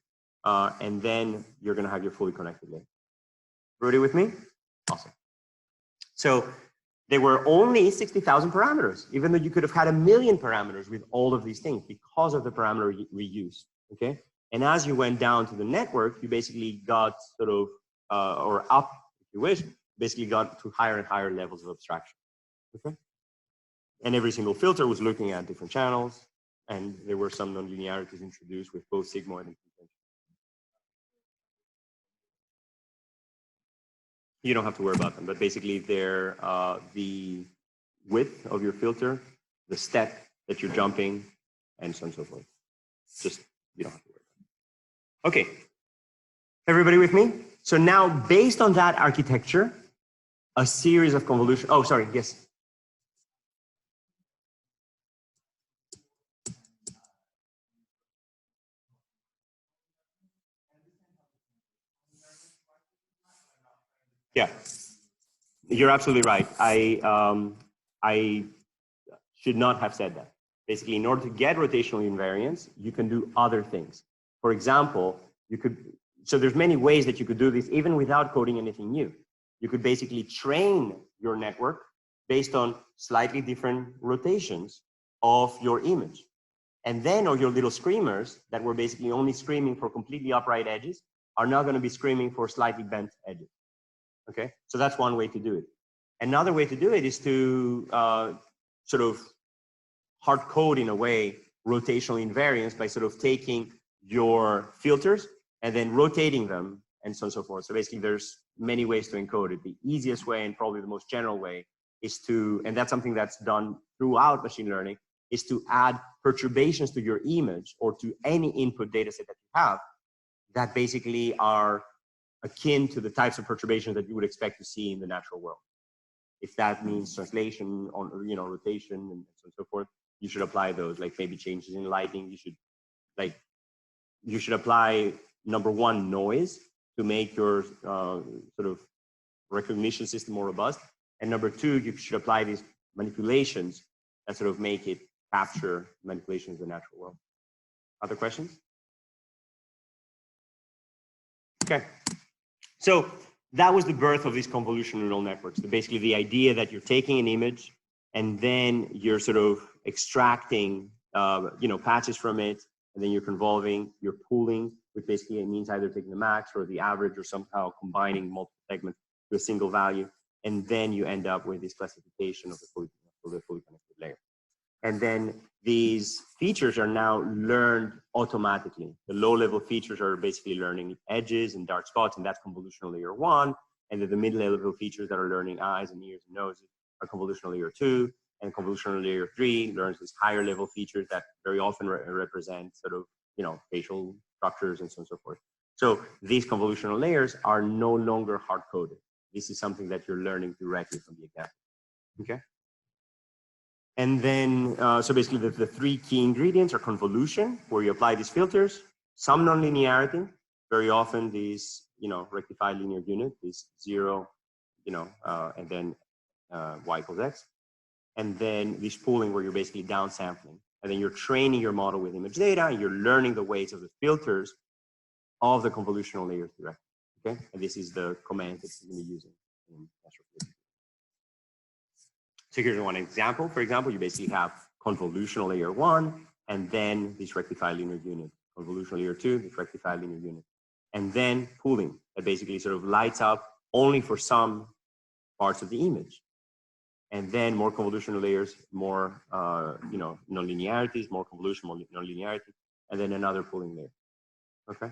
And then you're going to have your fully connected link. Everybody with me? Awesome. So there were only 60,000 parameters, even though you could have had 1 million parameters with all of these things because of the parameter reuse. Okay. And as you went down to the network, you basically got sort of, or up, if you wish, basically got to higher and higher levels of abstraction. Okay. And every single filter was looking at different channels, and there were some non-linearities introduced with both sigmoid and convention. You don't have to worry about them, but basically they're the width of your filter, the step that you're jumping, and so on and so forth. Just, you don't have to worry about it. Okay, everybody with me? So now, based on that architecture, a series of convolution, oh, sorry, yes. Yeah, you're absolutely right. I should not have said that. Basically, in order to get rotational invariance, you can do other things. For example, you could, so there's many ways that you could do this even without coding anything new. You could basically train your network based on slightly different rotations of your image. And then all your little screamers that were basically only screaming for completely upright edges are now going to be screaming for slightly bent edges. Okay, so that's one way to do it. Another way to do it is to sort of hard code in a way rotational invariance by sort of taking your filters and then rotating them and so on and so forth. So basically there's many ways to encode it. The easiest way and probably the most general way is to, and that's something that's done throughout machine learning, is to add perturbations to your image or to any input data set that you have that basically are akin to the types of perturbations that you would expect to see in the natural world. If that means translation on, rotation and so on and so forth, you should apply those, like maybe changes in lighting. You should apply, number one, noise to make your sort of recognition system more robust. And number two, you should apply these manipulations that sort of make it capture manipulations in the natural world. Other questions? Okay. So that was the birth of these convolutional neural networks. Basically, the idea that you're taking an image and then you're sort of extracting, patches from it, and then you're convolving, you're pooling, which basically means either taking the max or the average or somehow combining multiple segments to a single value, and then you end up with this classification of the fully connected layer. And then these features are now learned automatically. The low-level features are basically learning edges and dark spots, and that's convolutional layer 1. And then the mid-level features that are learning eyes and ears and noses are convolutional layer 2. And convolutional layer 3 learns these higher-level features that very often represent sort of, facial structures and so on and so forth. So these convolutional layers are no longer hard-coded. This is something that you're learning directly from the example. Okay. And then, so basically the three key ingredients are convolution, where you apply these filters, some non-linearity, very often these, rectified linear unit, this 0, and then y equals x. And then this pooling where you're basically downsampling. And then you're training your model with image data, and you're learning the weights of the filters of the convolutional layers directly. Okay, and this is the command that you're going to be using in astrophysics. So here's one example. For example, you basically have convolutional layer 1, and then this rectified linear unit. Convolutional layer 2, this rectified linear unit. And then pooling, that basically sort of lights up only for some parts of the image. And then more convolutional layers, more non-linearities, more convolution, more non-linearity, and then another pooling layer. Okay.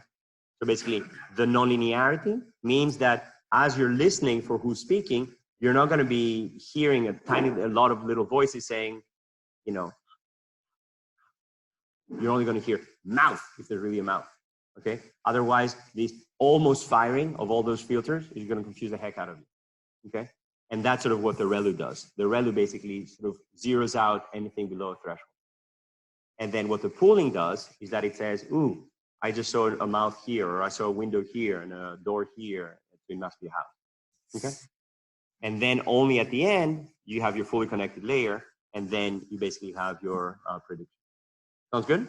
So basically, the non-linearity means that as you're listening for who's speaking, you're not going to be hearing a lot of little voices saying, you're only going to hear mouth if there's really a mouth. Okay. Otherwise, this almost firing of all those filters is going to confuse the heck out of you. Okay. And that's sort of what the ReLU does. The ReLU basically sort of zeroes out anything below a threshold. And then what the pooling does is that it says, ooh, I just saw a mouth here, or I saw a window here and a door here. So it must be a house. Okay. And then only at the end, you have your fully connected layer, and then you basically have your prediction. Sounds good?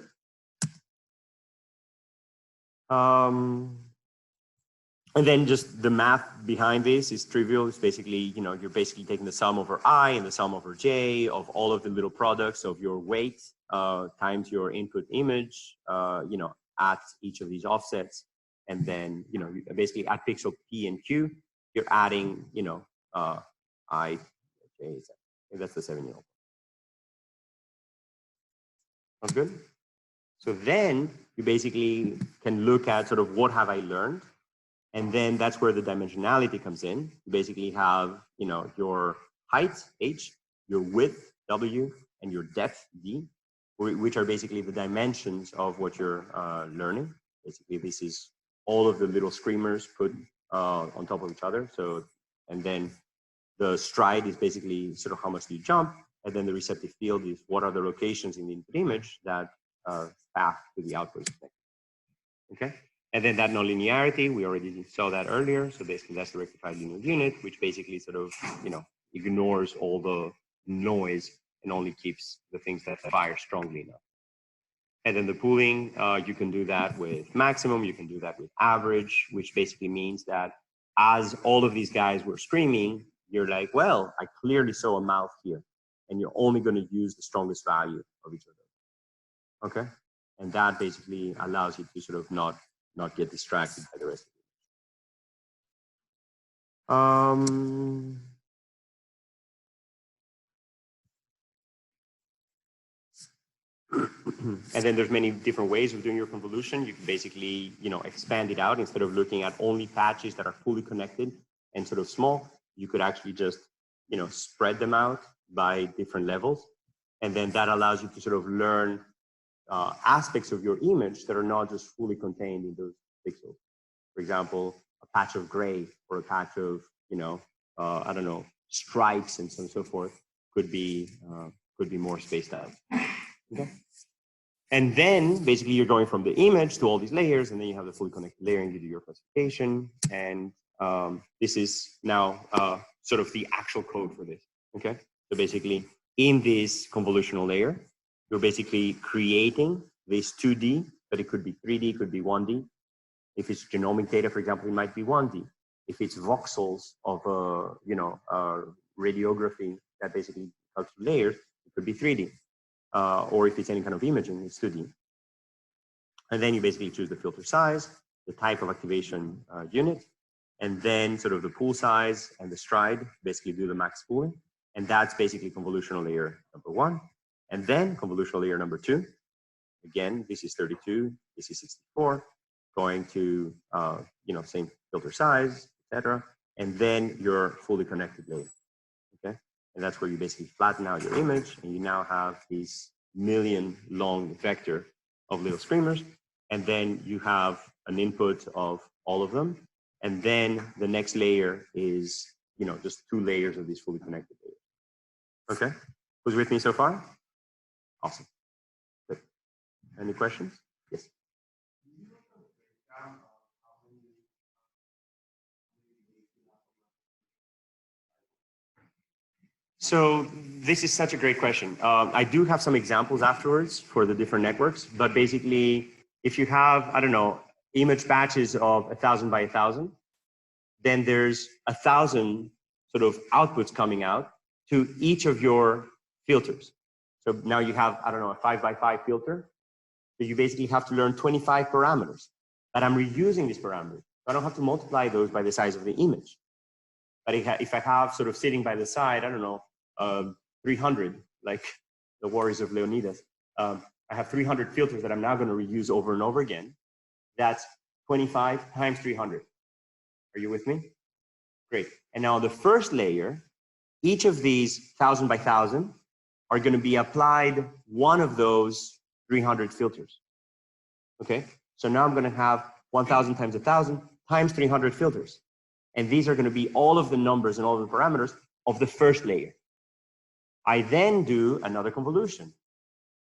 And then just the math behind this is trivial. It's basically, you're basically taking the sum over I and the sum over J of all of the little products of your weight times your input image, at each of these offsets. And then, basically at pixel P and Q, you're adding, I, J, that's the 7-year-old. Sounds good? So then you basically can look at sort of what have I learned? And then that's where the dimensionality comes in. You basically have, your height, H, your width, W, and your depth, D, which are basically the dimensions of what you're learning. Basically, this is all of the little screamers put on top of each other. So, and then the stride is basically sort of how much do you jump. And then the receptive field is what are the locations in the input image that path to the output. Okay. And then that non-linearity, we already saw that earlier. So basically that's the rectified linear unit, which basically sort of, ignores all the noise and only keeps the things that fire strongly enough. And then the pooling, you can do that with maximum, you can do that with average, which basically means that as all of these guys were screaming, you're like, well, I clearly saw a mouth here, and you're only going to use the strongest value of each of them. Okay? And that basically allows you to sort of not get distracted by the rest of it. And then there's many different ways of doing your convolution. You can basically, expand it out. Instead of looking at only patches that are fully connected and sort of small, you could actually just, spread them out by different levels. And then that allows you to sort of learn aspects of your image that are not just fully contained in those pixels. For example, a patch of gray or a patch of, I don't know, stripes and so on and so forth could be more spaced out. Okay. And then basically you're going from the image to all these layers, and then you have the fully connected layer and you do your classification. And this is now sort of the actual code for this. Okay. So basically in this convolutional layer, you're basically creating this 2D, but it could be 3D, it could be 1D. If it's genomic data, for example, it might be 1D. If it's voxels of radiography that basically helps with layers, it could be 3D. Or if it's any kind of imaging, it's 2D. And then you basically choose the filter size, the type of activation unit, and then sort of the pool size and the stride, basically do the max pooling. And that's basically convolutional layer number 1. And then convolutional layer number 2. Again, this is 32, this is 64, going to, same filter size, etc. And then your fully connected layer, okay? And that's where you basically flatten out your image, and you now have this million-long vector of little screamers. And then you have an input of all of them. And then the next layer is, just 2 layers of these fully connected layers. Okay? Who's with me so far? Awesome. Good. Any questions? Yes. So this is such a great question. I do have some examples afterwards for the different networks, but basically, if you have, I don't know, image batches of 1,000 by 1,000, then there's 1,000 sort of outputs coming out to each of your filters. So now you have, I don't know, a 5 by 5 filter. So you basically have to learn 25 parameters, but I'm reusing these parameters. I don't have to multiply those by the size of the image. But if I have sort of sitting by the side, I don't know, 300, like the Warriors of Leonidas, I have 300 filters that I'm now going to reuse over and over again. That's 25 times 300. Are you with me? Great. And now the first layer, each of these 1,000 by 1,000 are going to be applied one of those 300 filters. Okay. So now I'm going to have 1,000 times 1,000 times 300 filters. And these are going to be all of the numbers and all of the parameters of the first layer. I then do another convolution.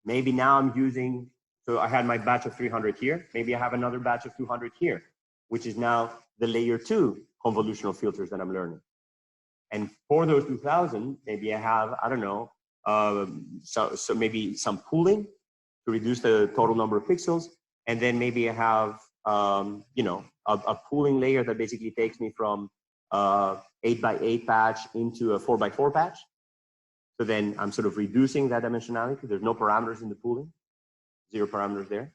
Maybe now I'm using, so I had my batch of 300 here. Maybe I have another batch of 200 here, which is now the layer 2 convolutional filters that I'm learning. And for those 2,000, maybe I have, I don't know, so maybe some pooling to reduce the total number of pixels. And then maybe I have, a pooling layer that basically takes me from 8 by 8 patch into a 4 by 4 patch. So then I'm sort of reducing that dimensionality. There's no parameters in the pooling, 0 parameters there.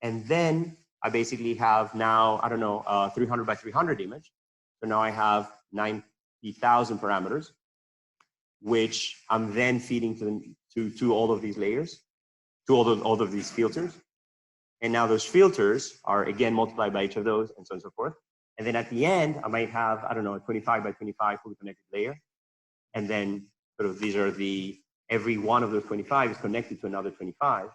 And then I basically have now, I don't know, 300 by 300 image. So now I have 90,000 parameters, which I'm then feeding to all of these layers, to all of these filters. And now those filters are again multiplied by each of those, and so on and so forth. And then at the end, I might have, I don't know, a 25 by 25 fully connected layer. And then sort of these are every one of those 25 is connected to another 25.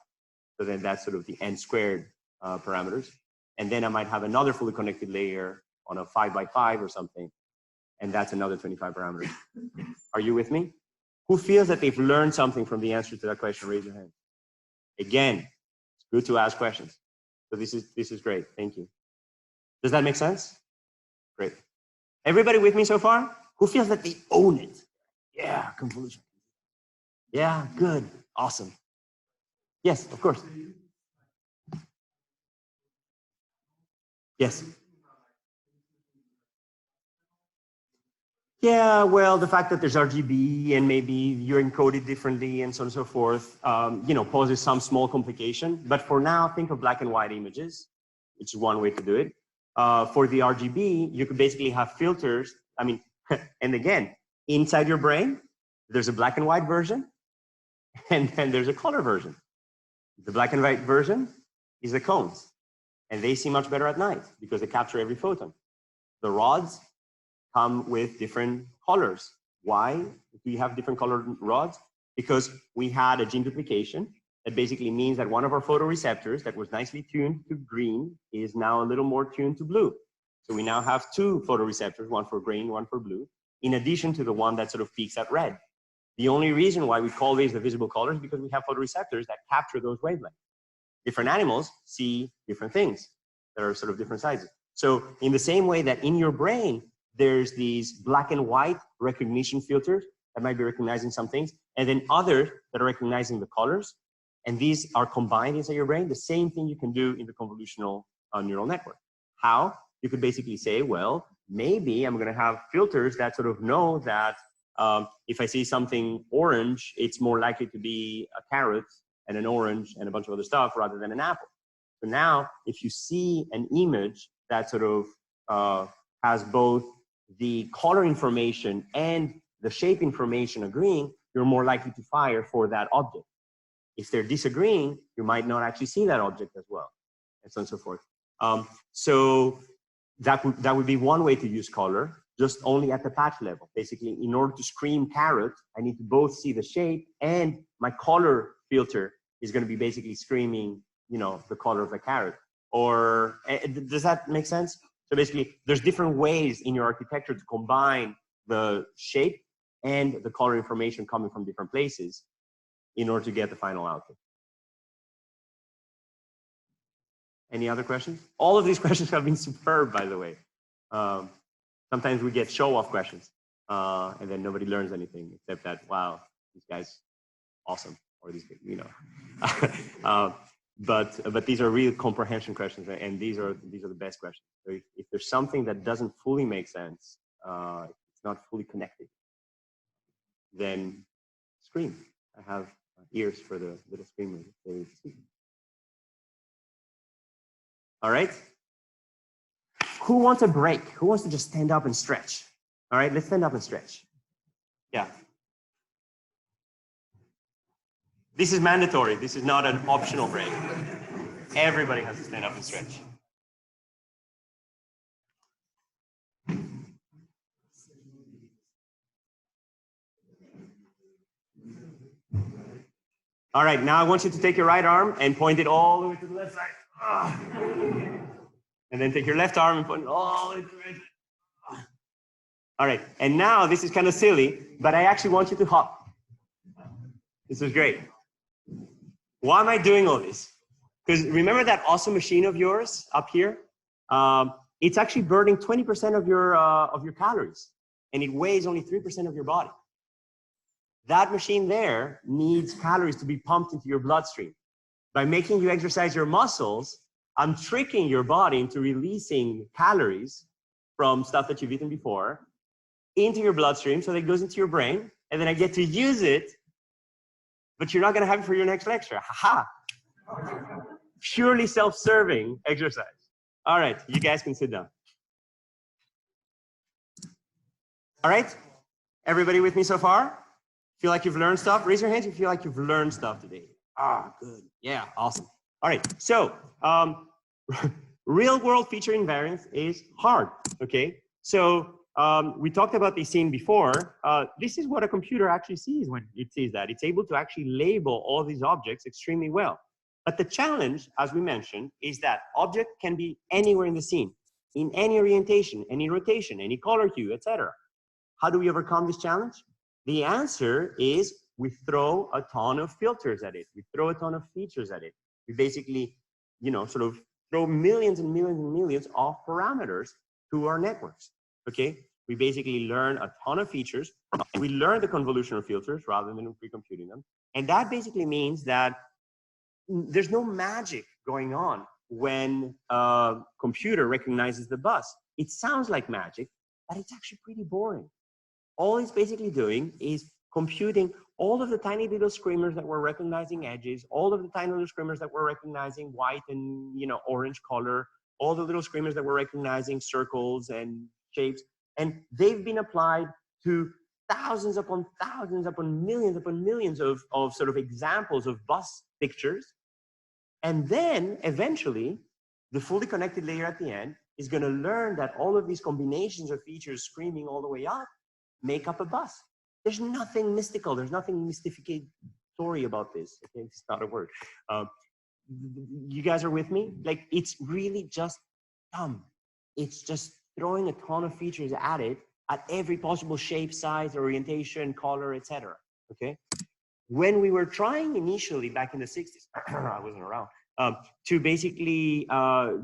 So then that's sort of the n squared parameters. And then I might have another fully connected layer on a 5 by 5 or something. And that's another 25 parameters. Are you with me? Who feels that they've learned something from the answer to that question? Raise your hand. Again, it's good to ask questions. So this is great. Thank you. Does that make sense? Great. Everybody with me so far? Who feels that they own it? Yeah, convolution. Yeah, good. Awesome. Yes, of course. Yes. Yeah, well, the fact that there's RGB and maybe you're encoded differently and so on and so forth, poses some small complication. But for now, think of black and white images, which is one way to do it. For the RGB, you could basically have filters. I mean, and again, inside your brain, there's a black and white version, and then there's a color version. The black and white version is the cones, and they see much better at night because they capture every photon. The rods come with different colors. Why do we have different colored rods? Because we had a gene duplication. That basically means that one of our photoreceptors that was nicely tuned to green is now a little more tuned to blue. So we now have two photoreceptors, one for green, one for blue, in addition to the one that sort of peaks at red. The only reason why we call these the visible colors is because we have photoreceptors that capture those wavelengths. Different animals see different things that are sort of different sizes. So in the same way that in your brain, there's these black and white recognition filters that might be recognizing some things, and then others that are recognizing the colors, and these are combined inside your brain. The same thing you can do in the convolutional neural network. How? You could basically say, well, maybe I'm going to have filters that sort of know that if I see something orange, it's more likely to be a carrot and an orange and a bunch of other stuff rather than an apple. So now, if you see an image that sort of has both the color information and the shape information agreeing, you're more likely to fire for that object. If they're disagreeing, you might not actually see that object as well, and so on and so forth. So that would be one way to use color, just only at the patch level. Basically, in order to scream carrot, I need to both see the shape and my color filter is going to be basically screaming, the color of the carrot. Or does that make sense? So basically, there's different ways in your architecture to combine the shape and the color information coming from different places in order to get the final output. Any other questions? All of these questions have been superb, by the way. Sometimes we get show-off questions, and then nobody learns anything except that, wow, this guy's awesome, or these, but these are real comprehension questions, and these are the best questions. So if there's something that doesn't fully make sense, it's not fully connected, then scream. I have ears for the little screamers. All right. Who wants a break? Who wants to just stand up and stretch? All right, let's stand up and stretch. Yeah. This is mandatory. This is not an optional break. Everybody has to stand up and stretch. All right, now I want you to take your right arm and point it all the way to the left side. And then take your left arm and point it all the way to the right side. All right, and now this is kind of silly, but I actually want you to hop. This is great. Why am I doing all this? Because remember that awesome machine of yours up here? It's actually burning 20% of your calories, and it weighs only 3% of your body. That machine there needs calories to be pumped into your bloodstream. By making you exercise your muscles, I'm tricking your body into releasing calories from stuff that you've eaten before into your bloodstream so that it goes into your brain, and then I get to use it, but you're not going to have it for your next lecture. Ha-ha! Purely self-serving exercise. All right, you guys can sit down. All right, everybody with me so far? Feel like you've learned stuff? Raise your hands if you feel like you've learned stuff today. Ah, good. Yeah, awesome. All right, so real world feature invariance is hard, okay? So we talked about this scene before. This is what a computer actually sees when it sees that. It's able to actually label all these objects extremely well. But the challenge, as we mentioned, is that object can be anywhere in the scene, in any orientation, any rotation, any color hue, etc. How do we overcome this challenge? The answer is we throw a ton of filters at it. We throw a ton of features at it. We basically, sort of throw millions and millions and millions of parameters to our networks, okay? We basically learn a ton of features. We learn the convolutional filters rather than pre-computing them. And that basically means that there's no magic going on when a computer recognizes the bus. It sounds like magic, but it's actually pretty boring. All it's basically doing is computing all of the tiny little screamers that were recognizing edges, all of the tiny little screamers that were recognizing white and orange color, all the little screamers that were recognizing circles and shapes. And they've been applied to thousands upon millions of sort of examples of bus pictures. And then eventually, the fully connected layer at the end is going to learn that all of these combinations of features screaming all the way up make up a bus. There's nothing mystical. There's nothing mystificatory about this. Okay, it's not a word. You guys are with me? Like, it's really just dumb. It's just throwing a ton of features at it at every possible shape, size, orientation, color, etc. Okay. When we were trying initially back in the 60s, I wasn't around, to basically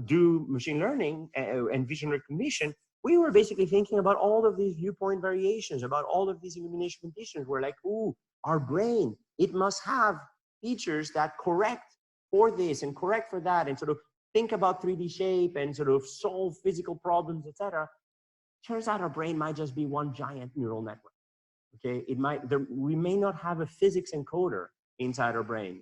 do machine learning and vision recognition, we were basically thinking about all of these viewpoint variations, about all of these illumination conditions. We're like, ooh, our brain, it must have features that correct for this and correct for that, and sort of think about 3D shape and sort of solve physical problems, etc. Turns out our brain might just be one giant neural network. Okay, we may not have a physics encoder inside our brain.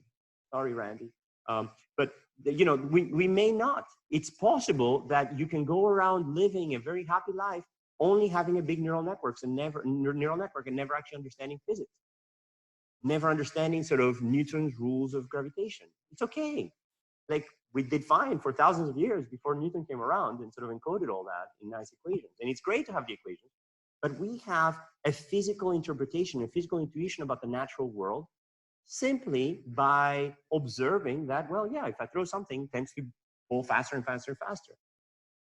Sorry, Randy. But we may not. It's possible that you can go around living a very happy life, only having a big neural network and never actually understanding physics, never understanding sort of Newton's rules of gravitation. It's okay. Like, we did fine for thousands of years before Newton came around and sort of encoded all that in nice equations. And it's great to have the equations. But we have a physical interpretation, a physical intuition about the natural world simply by observing that, well, yeah, if I throw something, it tends to go faster and faster and faster.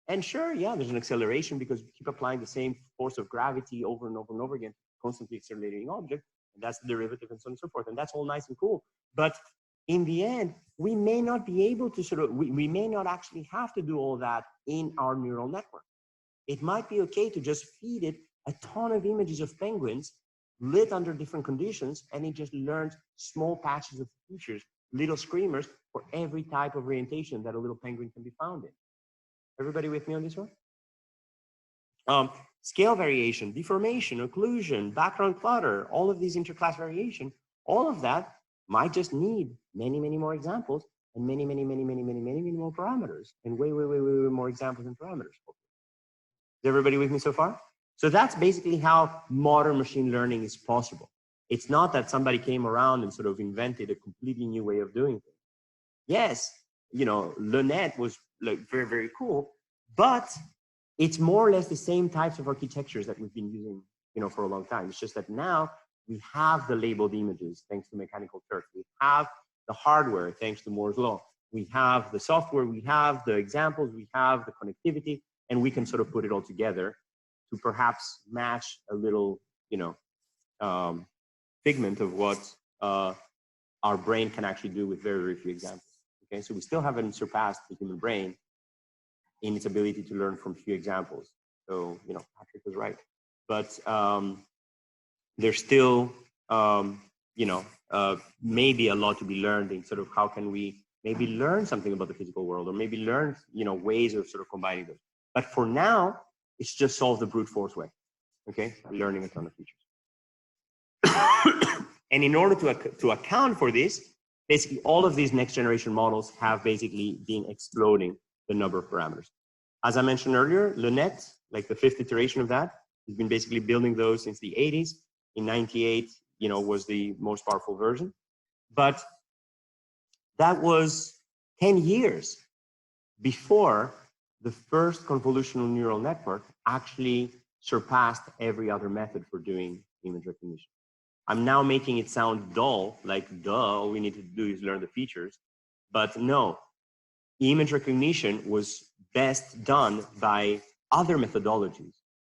And sure, yeah, there's an acceleration because we keep applying the same force of gravity over and over and over again, constantly accelerating object, and that's the derivative and so on and so forth. And that's all nice and cool. But in the end, we may not be able to we may not actually have to do all that in our neural network. It might be okay to just feed it a ton of images of penguins lit under different conditions, and it just learns small patches of features, little screamers for every type of orientation that a little penguin can be found in. Everybody with me on this one? Scale variation, deformation, occlusion, background clutter, all of these interclass variation, all of that might just need many more examples and many more parameters, and way more examples and parameters. Is everybody with me so far? So that's basically how modern machine learning is possible. It's not that somebody came around and sort of invented a completely new way of doing things. Yes, LeNet was like very cool, but it's more or less the same types of architectures that we've been using, for a long time. It's just that now we have the labeled images thanks to mechanical Turk. We have the hardware thanks to Moore's law. We have the software, we have the examples, we have the connectivity, and we can sort of put it all together to perhaps match a little, figment of what our brain can actually do with very few examples. Okay, so we still haven't surpassed the human brain in its ability to learn from few examples. So, Patrick was right. But there's still, maybe a lot to be learned in sort of how can we maybe learn something about the physical world, or maybe learn, ways of sort of combining those. But for now, it's just solve the brute force way, okay? Learning a ton of features. And in order to account for this, basically all of these next generation models have basically been exploding the number of parameters. As I mentioned earlier, LeNet, like the 5th iteration of that, has been basically building those since the 80s. In 98, was the most powerful version. But that was 10 years before the first convolutional neural network actually surpassed every other method for doing image recognition. I'm now making it sound dull, like duh, all we need to do is learn the features. But no, image recognition was best done by other methodologies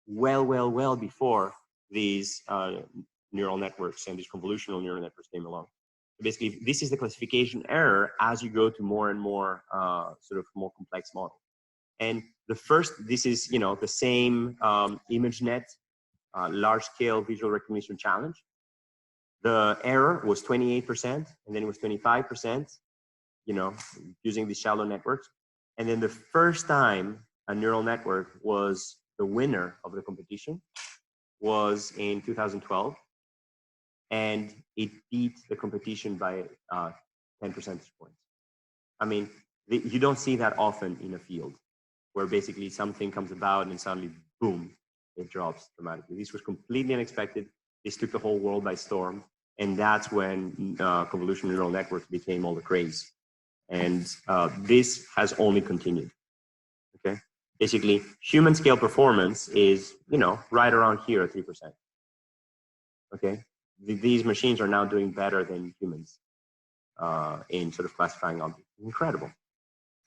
well before these neural networks and these convolutional neural networks came along. Basically, this is the classification error as you go to more and more sort of more complex models. And the first, this is, you know, the same ImageNet large-scale visual recognition challenge. The error was 28%, and then it was 25%, you know, using these shallow networks. And then the first time a neural network was the winner of the competition was in 2012. And it beat the competition by 10 percentage points. I mean, you don't see that often in a field where basically something comes about and suddenly, boom, it drops dramatically. This was completely unexpected. This took the whole world by storm. And that's when convolutional neural networks became all the craze. And this has only continued, okay? Basically, human scale performance is, you know, right around here at 3%, okay? These machines are now doing better than humans in sort of classifying objects. Incredible.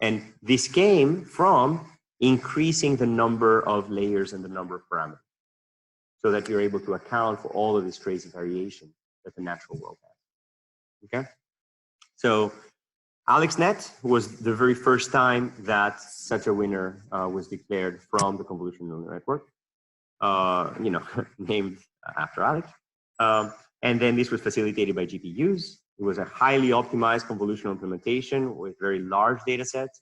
And this came from increasing the number of layers and the number of parameters so that you're able to account for all of this crazy variation that the natural world has, okay? So AlexNet was the very first time that such a winner was declared from the convolutional network, you know, named after Alex. And then this was facilitated by GPUs. It was a highly optimized convolutional implementation with very large data sets.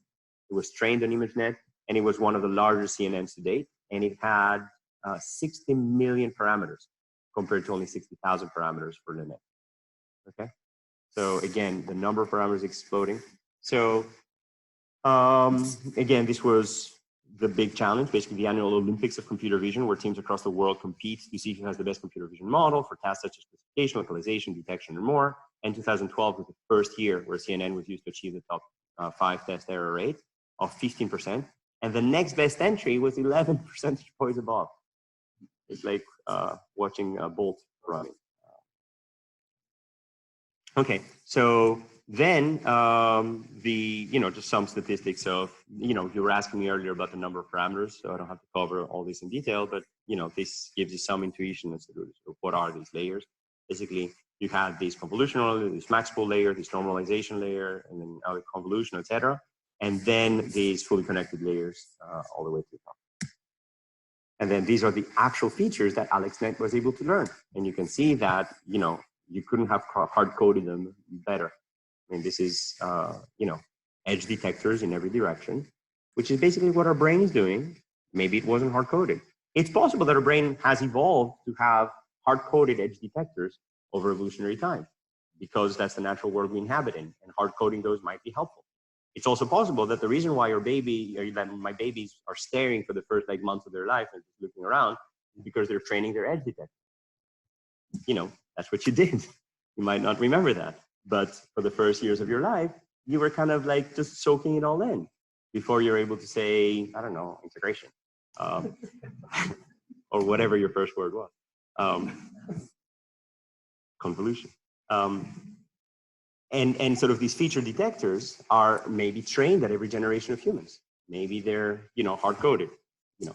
It was trained on ImageNet, and it was one of the largest CNNs to date. And it had 60 million parameters compared to only 60,000 parameters for LeNet. Okay, so again, the number of parameters exploding. So again, this was the big challenge, basically the annual Olympics of computer vision, where teams across the world compete to see who has the best computer vision model for tasks such as classification, localization, detection, and more. And 2012 was the first year where CNN was used to achieve the top 5 test error rate of 15%. And the next best entry was 11 percentage points above. It's like watching a bolt running. Okay, so then you know, just some statistics of, you know, you were asking me earlier about the number of parameters, so I don't have to cover all this in detail, but, you know, this gives you some intuition as to what are these layers. Basically, you have this convolutional, this max-pool layer, this normalization layer, and then convolution, etc. And then these fully connected layers all the way to the top. And then these are the actual features that AlexNet was able to learn. And you can see that, you know, you couldn't have hard-coded them better. I mean, this is, you know, edge detectors in every direction, which is basically what our brain is doing. Maybe it wasn't hard-coded. It's possible that our brain has evolved to have hard-coded edge detectors over evolutionary time, because that's the natural world we inhabit in, and hard-coding those might be helpful. It's also possible that the reason why your baby, or that my babies are staring for the first like months of their life and just looking around is because they're training their edge detector. You know, that's what you did. You might not remember that, but for the first years of your life, you were kind of like just soaking it all in before you're able to say, I don't know, integration, or whatever your first word was, convolution. And sort of these feature detectors are maybe trained at every generation of humans. Maybe they're, you know, hard-coded, you know,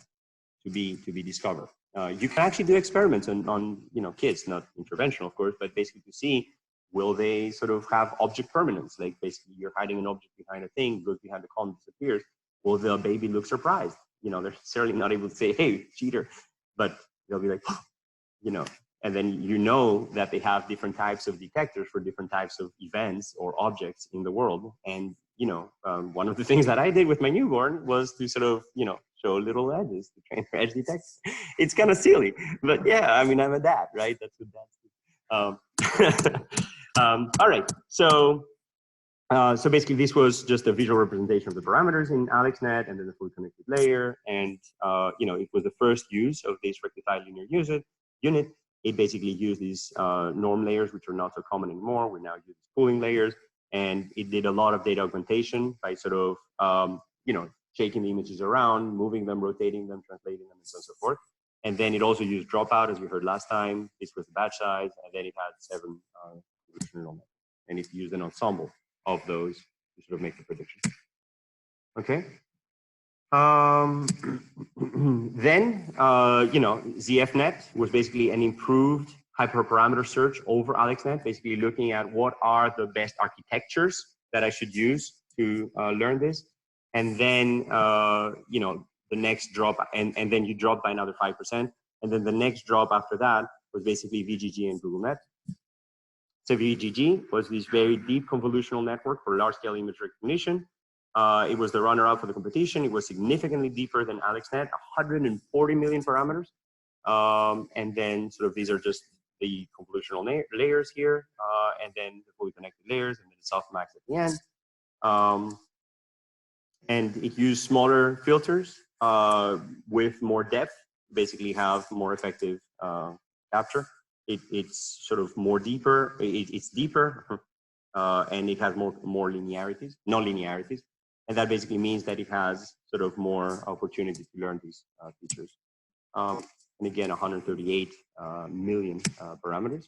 to be discovered. You can actually do experiments on you know, kids, not interventional, of course, but basically to see, will they sort of have object permanence? Like basically you're hiding an object behind a thing, goes behind the column, disappears. Will the baby look surprised? You know, they're certainly not able to say, hey, cheater, but they'll be like, you know, and then you know that they have different types of detectors for different types of events or objects in the world. And, you know, one of the things that I did with my newborn was to sort of, you know, show little edges to train for edge detectors. It's kind of silly, but yeah, I mean, I'm a dad, right? That's what dads do. All right, so basically this was just a visual representation of the parameters in AlexNet and then the fully connected layer. And, you know, it was the first use of this rectified linear unit. It basically used these norm layers, which are not so common anymore. We now use pooling layers, and it did a lot of data augmentation by sort of, you know, shaking the images around, moving them, rotating them, translating them, and so on and so forth. And then it also used dropout, as we heard last time. This was the batch size, and then it had 7 neural nets, and it used an ensemble of those to sort of make the prediction. Okay. Then, you know, ZFNet was basically an improved hyperparameter search over AlexNet, basically looking at what are the best architectures that I should use to learn this. And then, you know, the next drop, and then you drop by another 5%. And then the next drop after that was basically VGG and GoogleNet. So VGG was this very deep convolutional network for large-scale image recognition. It was the runner-up for the competition. It was significantly deeper than AlexNet, 140 million parameters. And then sort of these are just the convolutional layers here, and then the fully connected layers, and then the softmax at the end. And it used smaller filters with more depth, basically have more effective capture. It's sort of more deeper, it's deeper, and it has more linearities, non-linearities. And that basically means that it has sort of more opportunity to learn these features. And again, 138 million parameters.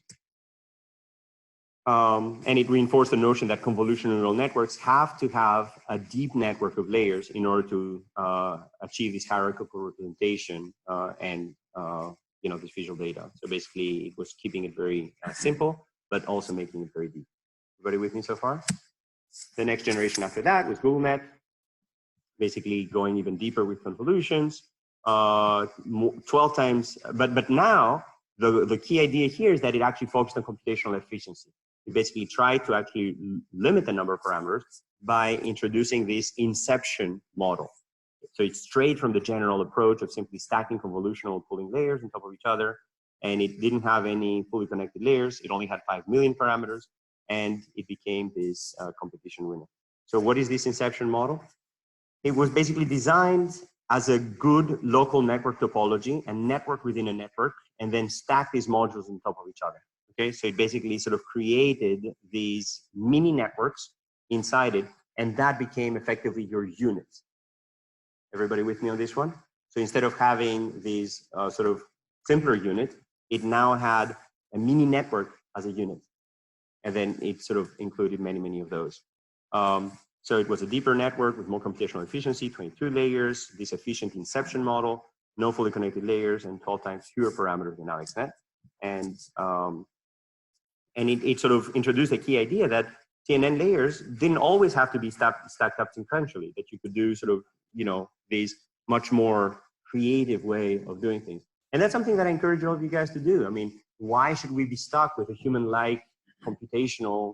And it reinforced the notion that convolutional neural networks have to have a deep network of layers in order to achieve this hierarchical representation and you know, this visual data. So basically, it was keeping it very simple, but also making it very deep. Everybody with me so far? The next generation after that was GoogleNet, basically going even deeper with convolutions, 12 times. But now the key idea here is that it actually focused on computational efficiency. It basically tried to actually limit the number of parameters by introducing this inception model. So it's straight from the general approach of simply stacking convolutional pulling layers on top of each other. And it didn't have any fully connected layers. It only had 5 million parameters. And it became this competition winner. So what is this inception model? It was basically designed as a good local network topology, a network within a network, and then stack these modules on top of each other. Okay, so it basically sort of created these mini networks inside it, and that became effectively your units. Everybody with me on this one? So instead of having these sort of simpler unit, it now had a mini network as a unit. And then it sort of included many of those. So it was a deeper network with more computational efficiency, 22 layers, this efficient inception model, no fully connected layers, and 12 times fewer parameters than AlexNet. And it sort of introduced a key idea that CNN layers didn't always have to be stacked up sequentially, that you could do sort of, you know, these much more creative way of doing things. And that's something that I encourage all of you guys to do. I mean, why should we be stuck with a human-like computational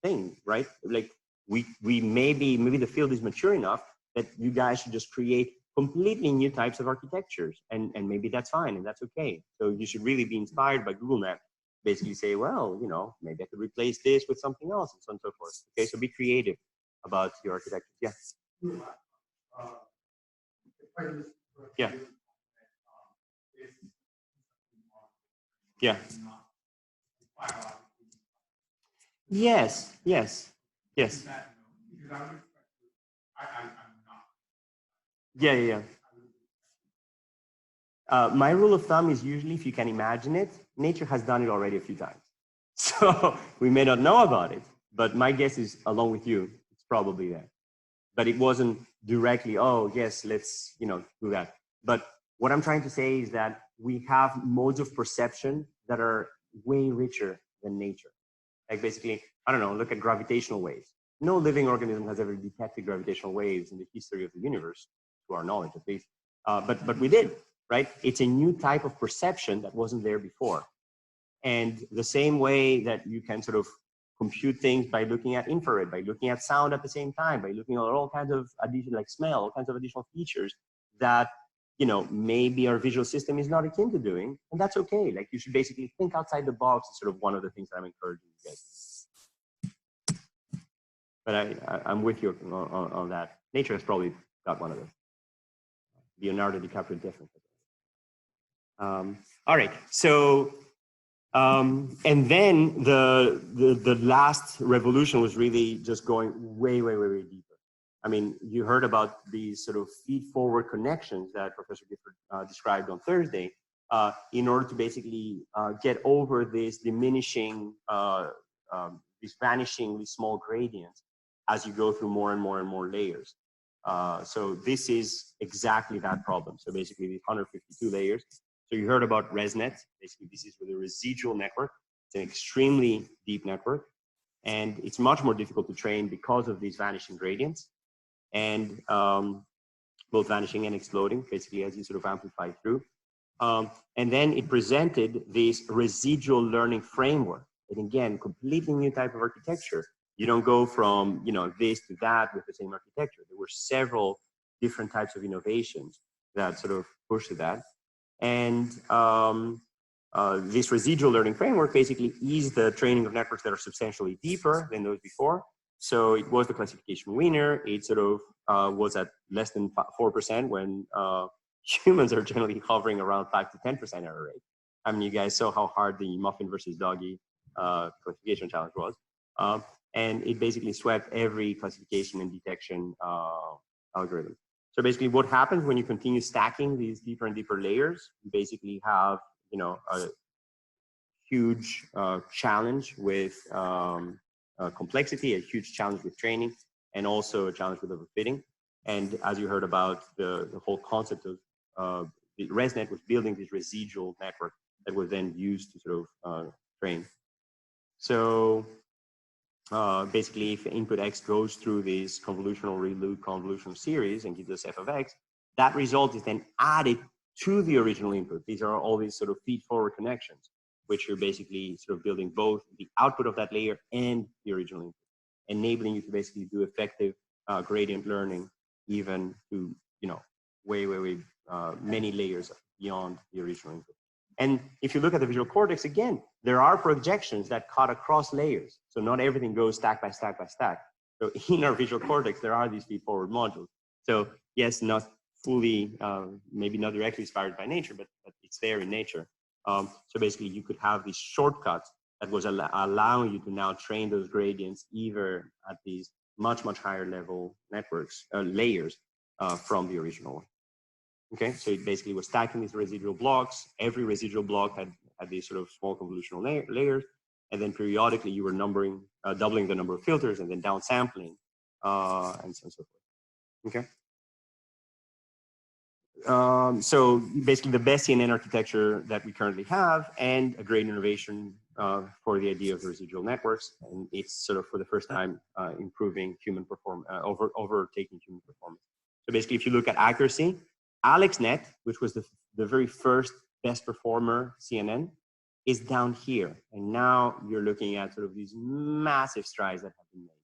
thing, right? Like we maybe the field is mature enough that you guys should just create completely new types of architectures, and maybe that's fine and that's okay. So you should really be inspired by GoogleNet. Basically say, well, you know, maybe I could replace this with something else and so on and so forth. Okay, so be creative about your architecture. Yeah. Yeah. Yeah. Yes. Yes. Yes. Yeah. My rule of thumb is usually if you can imagine it, nature has done it already a few times. So we may not know about it, but my guess is along with you, it's probably there. But it wasn't directly, oh, yes, let's, you know, do that. But what I'm trying to say is that we have modes of perception that are way richer than nature. Like basically, I don't know, look at gravitational waves. No living organism has ever detected gravitational waves in the history of the universe, to our knowledge at least. But we did, right? It's a new type of perception that wasn't there before. And the same way that you can sort of compute things by looking at infrared, by looking at sound at the same time, by looking at all kinds of additional, like smell, all kinds of additional features that, you know, maybe our visual system is not akin to doing, and that's okay. Like you should basically think outside the box is sort of one of the things that I'm encouraging you guys. But I'm with you on that. Nature has probably got one of those. Leonardo DiCaprio definitely. All right, so and then the last revolution was really just going way deeper. I mean, you heard about these sort of feed-forward connections that Professor Gifford described on Thursday, in order to basically get over this diminishing, these vanishingly small gradients as you go through more and more layers. So this is exactly that problem. So basically, these 152 layers. So you heard about ResNet. Basically, this is with a residual network. It's an extremely deep network, and it's much more difficult to train because of these vanishing gradients, and both vanishing and exploding, basically, as you sort of amplify through. And then it presented this residual learning framework. And again, completely new type of architecture. You don't go from, you know, this to that with the same architecture. There were several different types of innovations that sort of pushed to that. And this residual learning framework basically is the training of networks that are substantially deeper than those before. So it was the classification winner. It sort of was at less than 4% when humans are generally hovering around 5 to 10% error rate. I mean, you guys saw how hard the muffin versus doggy classification challenge was. And it basically swept every classification and detection algorithm. So basically what happens when you continue stacking these deeper and deeper layers, you basically have, you know, a huge challenge with complexity, a huge challenge with training, and also a challenge with overfitting. And as you heard about the whole concept of the ResNet was building this residual network that was then used to sort of train. So basically, if input X goes through this convolutional ReLU convolutional series and gives us f of X, that result is then added to the original input. These are all these sort of feed-forward connections, which are basically sort of building both the output of that layer and the original input, enabling you to basically do effective gradient learning, even to, you know, way many layers beyond the original input. And if you look at the visual cortex, again, there are projections that cut across layers. So not everything goes stack by stack by stack. So in our visual cortex, there are these feed-forward modules. So yes, not fully, maybe not directly inspired by nature, but it's there in nature. So basically, you could have these shortcuts that was allowing you to now train those gradients either at these much higher level networks, layers from the original one. Okay, so it basically was stacking these residual blocks. Every residual block had these sort of small convolutional layers, and then periodically you were numbering, doubling the number of filters, and then downsampling, and so on and so forth. Okay. So basically the best CNN architecture that we currently have, and a great innovation for the idea of the residual networks, and it's sort of for the first time improving human performance, overtaking human performance. So basically, if you look at accuracy, AlexNet, which was the very first best performer CNN, is down here. And now you're looking at sort of these massive strides that have been made.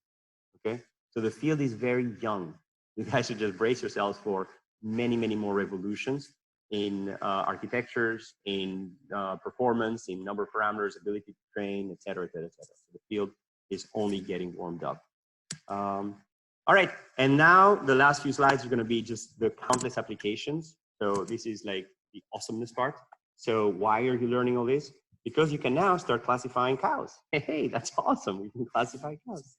Okay, so the field is very young. You guys should just brace yourselves for many more revolutions in architectures, in performance, in number of parameters, ability to train, et cetera, et cetera, et cetera. So the field is only getting warmed up. All right, and now the last few slides are going to be just the countless applications. So this is like the awesomeness part. So why are you learning all this? Because you can now start classifying cows. Hey, that's awesome. We can classify cows.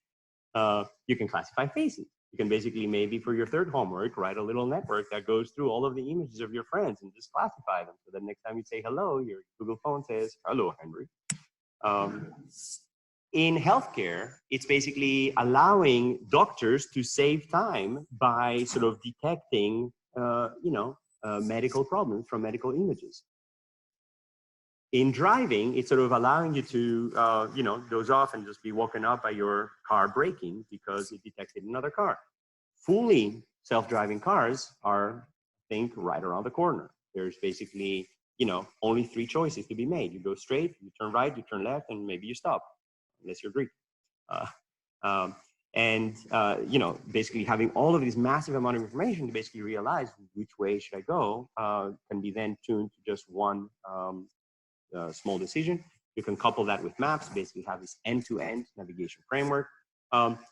You can classify faces. You can basically, maybe for your third homework, write a little network that goes through all of the images of your friends and just classify them. So that next time you say hello, your Google phone says, hello, Henry. In healthcare, it's basically allowing doctors to save time by sort of detecting, medical problems from medical images. In driving, it's sort of allowing you to, doze off and just be woken up by your car braking because it detected another car. Fully self-driving cars are, I think, right around the corner. There's basically, only 3 choices to be made. You go straight, you turn right, you turn left, and maybe you stop, unless you're Greek. Basically having all of this massive amount of information to basically realize which way should I go can be then tuned to just one small decision. You can couple that with maps, basically have this end-to-end navigation framework.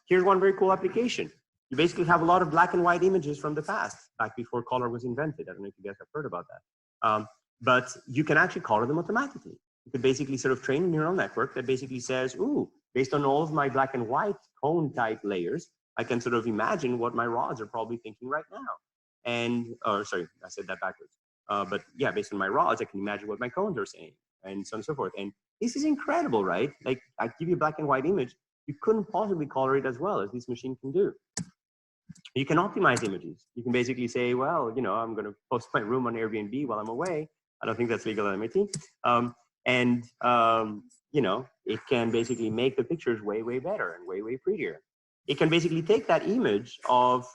Here's one very cool application. You basically have a lot of black and white images from the past, back before color was invented. I don't know if you guys have heard about that. But you can actually color them automatically. You could basically sort of train a neural network that basically says, ooh, based on all of my black and white cone type layers, I can sort of imagine what my rods are probably thinking right now. And, sorry, I said that backwards. But yeah, based on my rods, I can imagine what my cones are saying, and so on and so forth. And this is incredible, right? Like, I give you a black and white image, you couldn't possibly color it as well as this machine can do. You can optimize images. You can basically say, well, I'm going to post my room on Airbnb while I'm away. I don't think that's legal at MIT. You know, it can basically make the pictures way, way better and way, way prettier. It can basically take that image of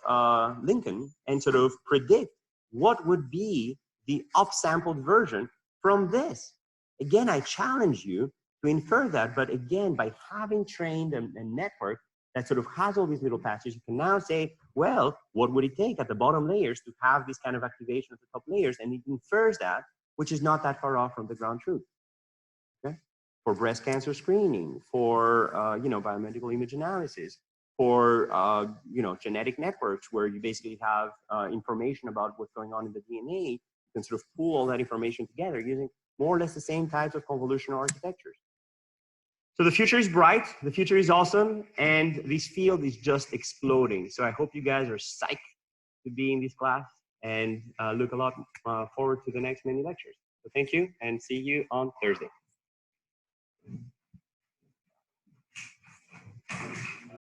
Lincoln and sort of predict what would be the upsampled version from this. Again, I challenge you to infer that, but again, by having trained a network that sort of has all these little patches, you can now say, well, what would it take at the bottom layers to have this kind of activation at the top layers? And it infers that, which is not that far off from the ground truth. Okay? For breast cancer screening, for you know, biomedical image analysis, for you know, genetic networks where you basically have information about what's going on in the DNA, you can sort of pool all that information together using more or less the same types of convolutional architectures. So the future is bright, the future is awesome, and this field is just exploding. So I hope you guys are psyched to be in this class and look a lot forward to the next many lectures. So thank you and see you on Thursday.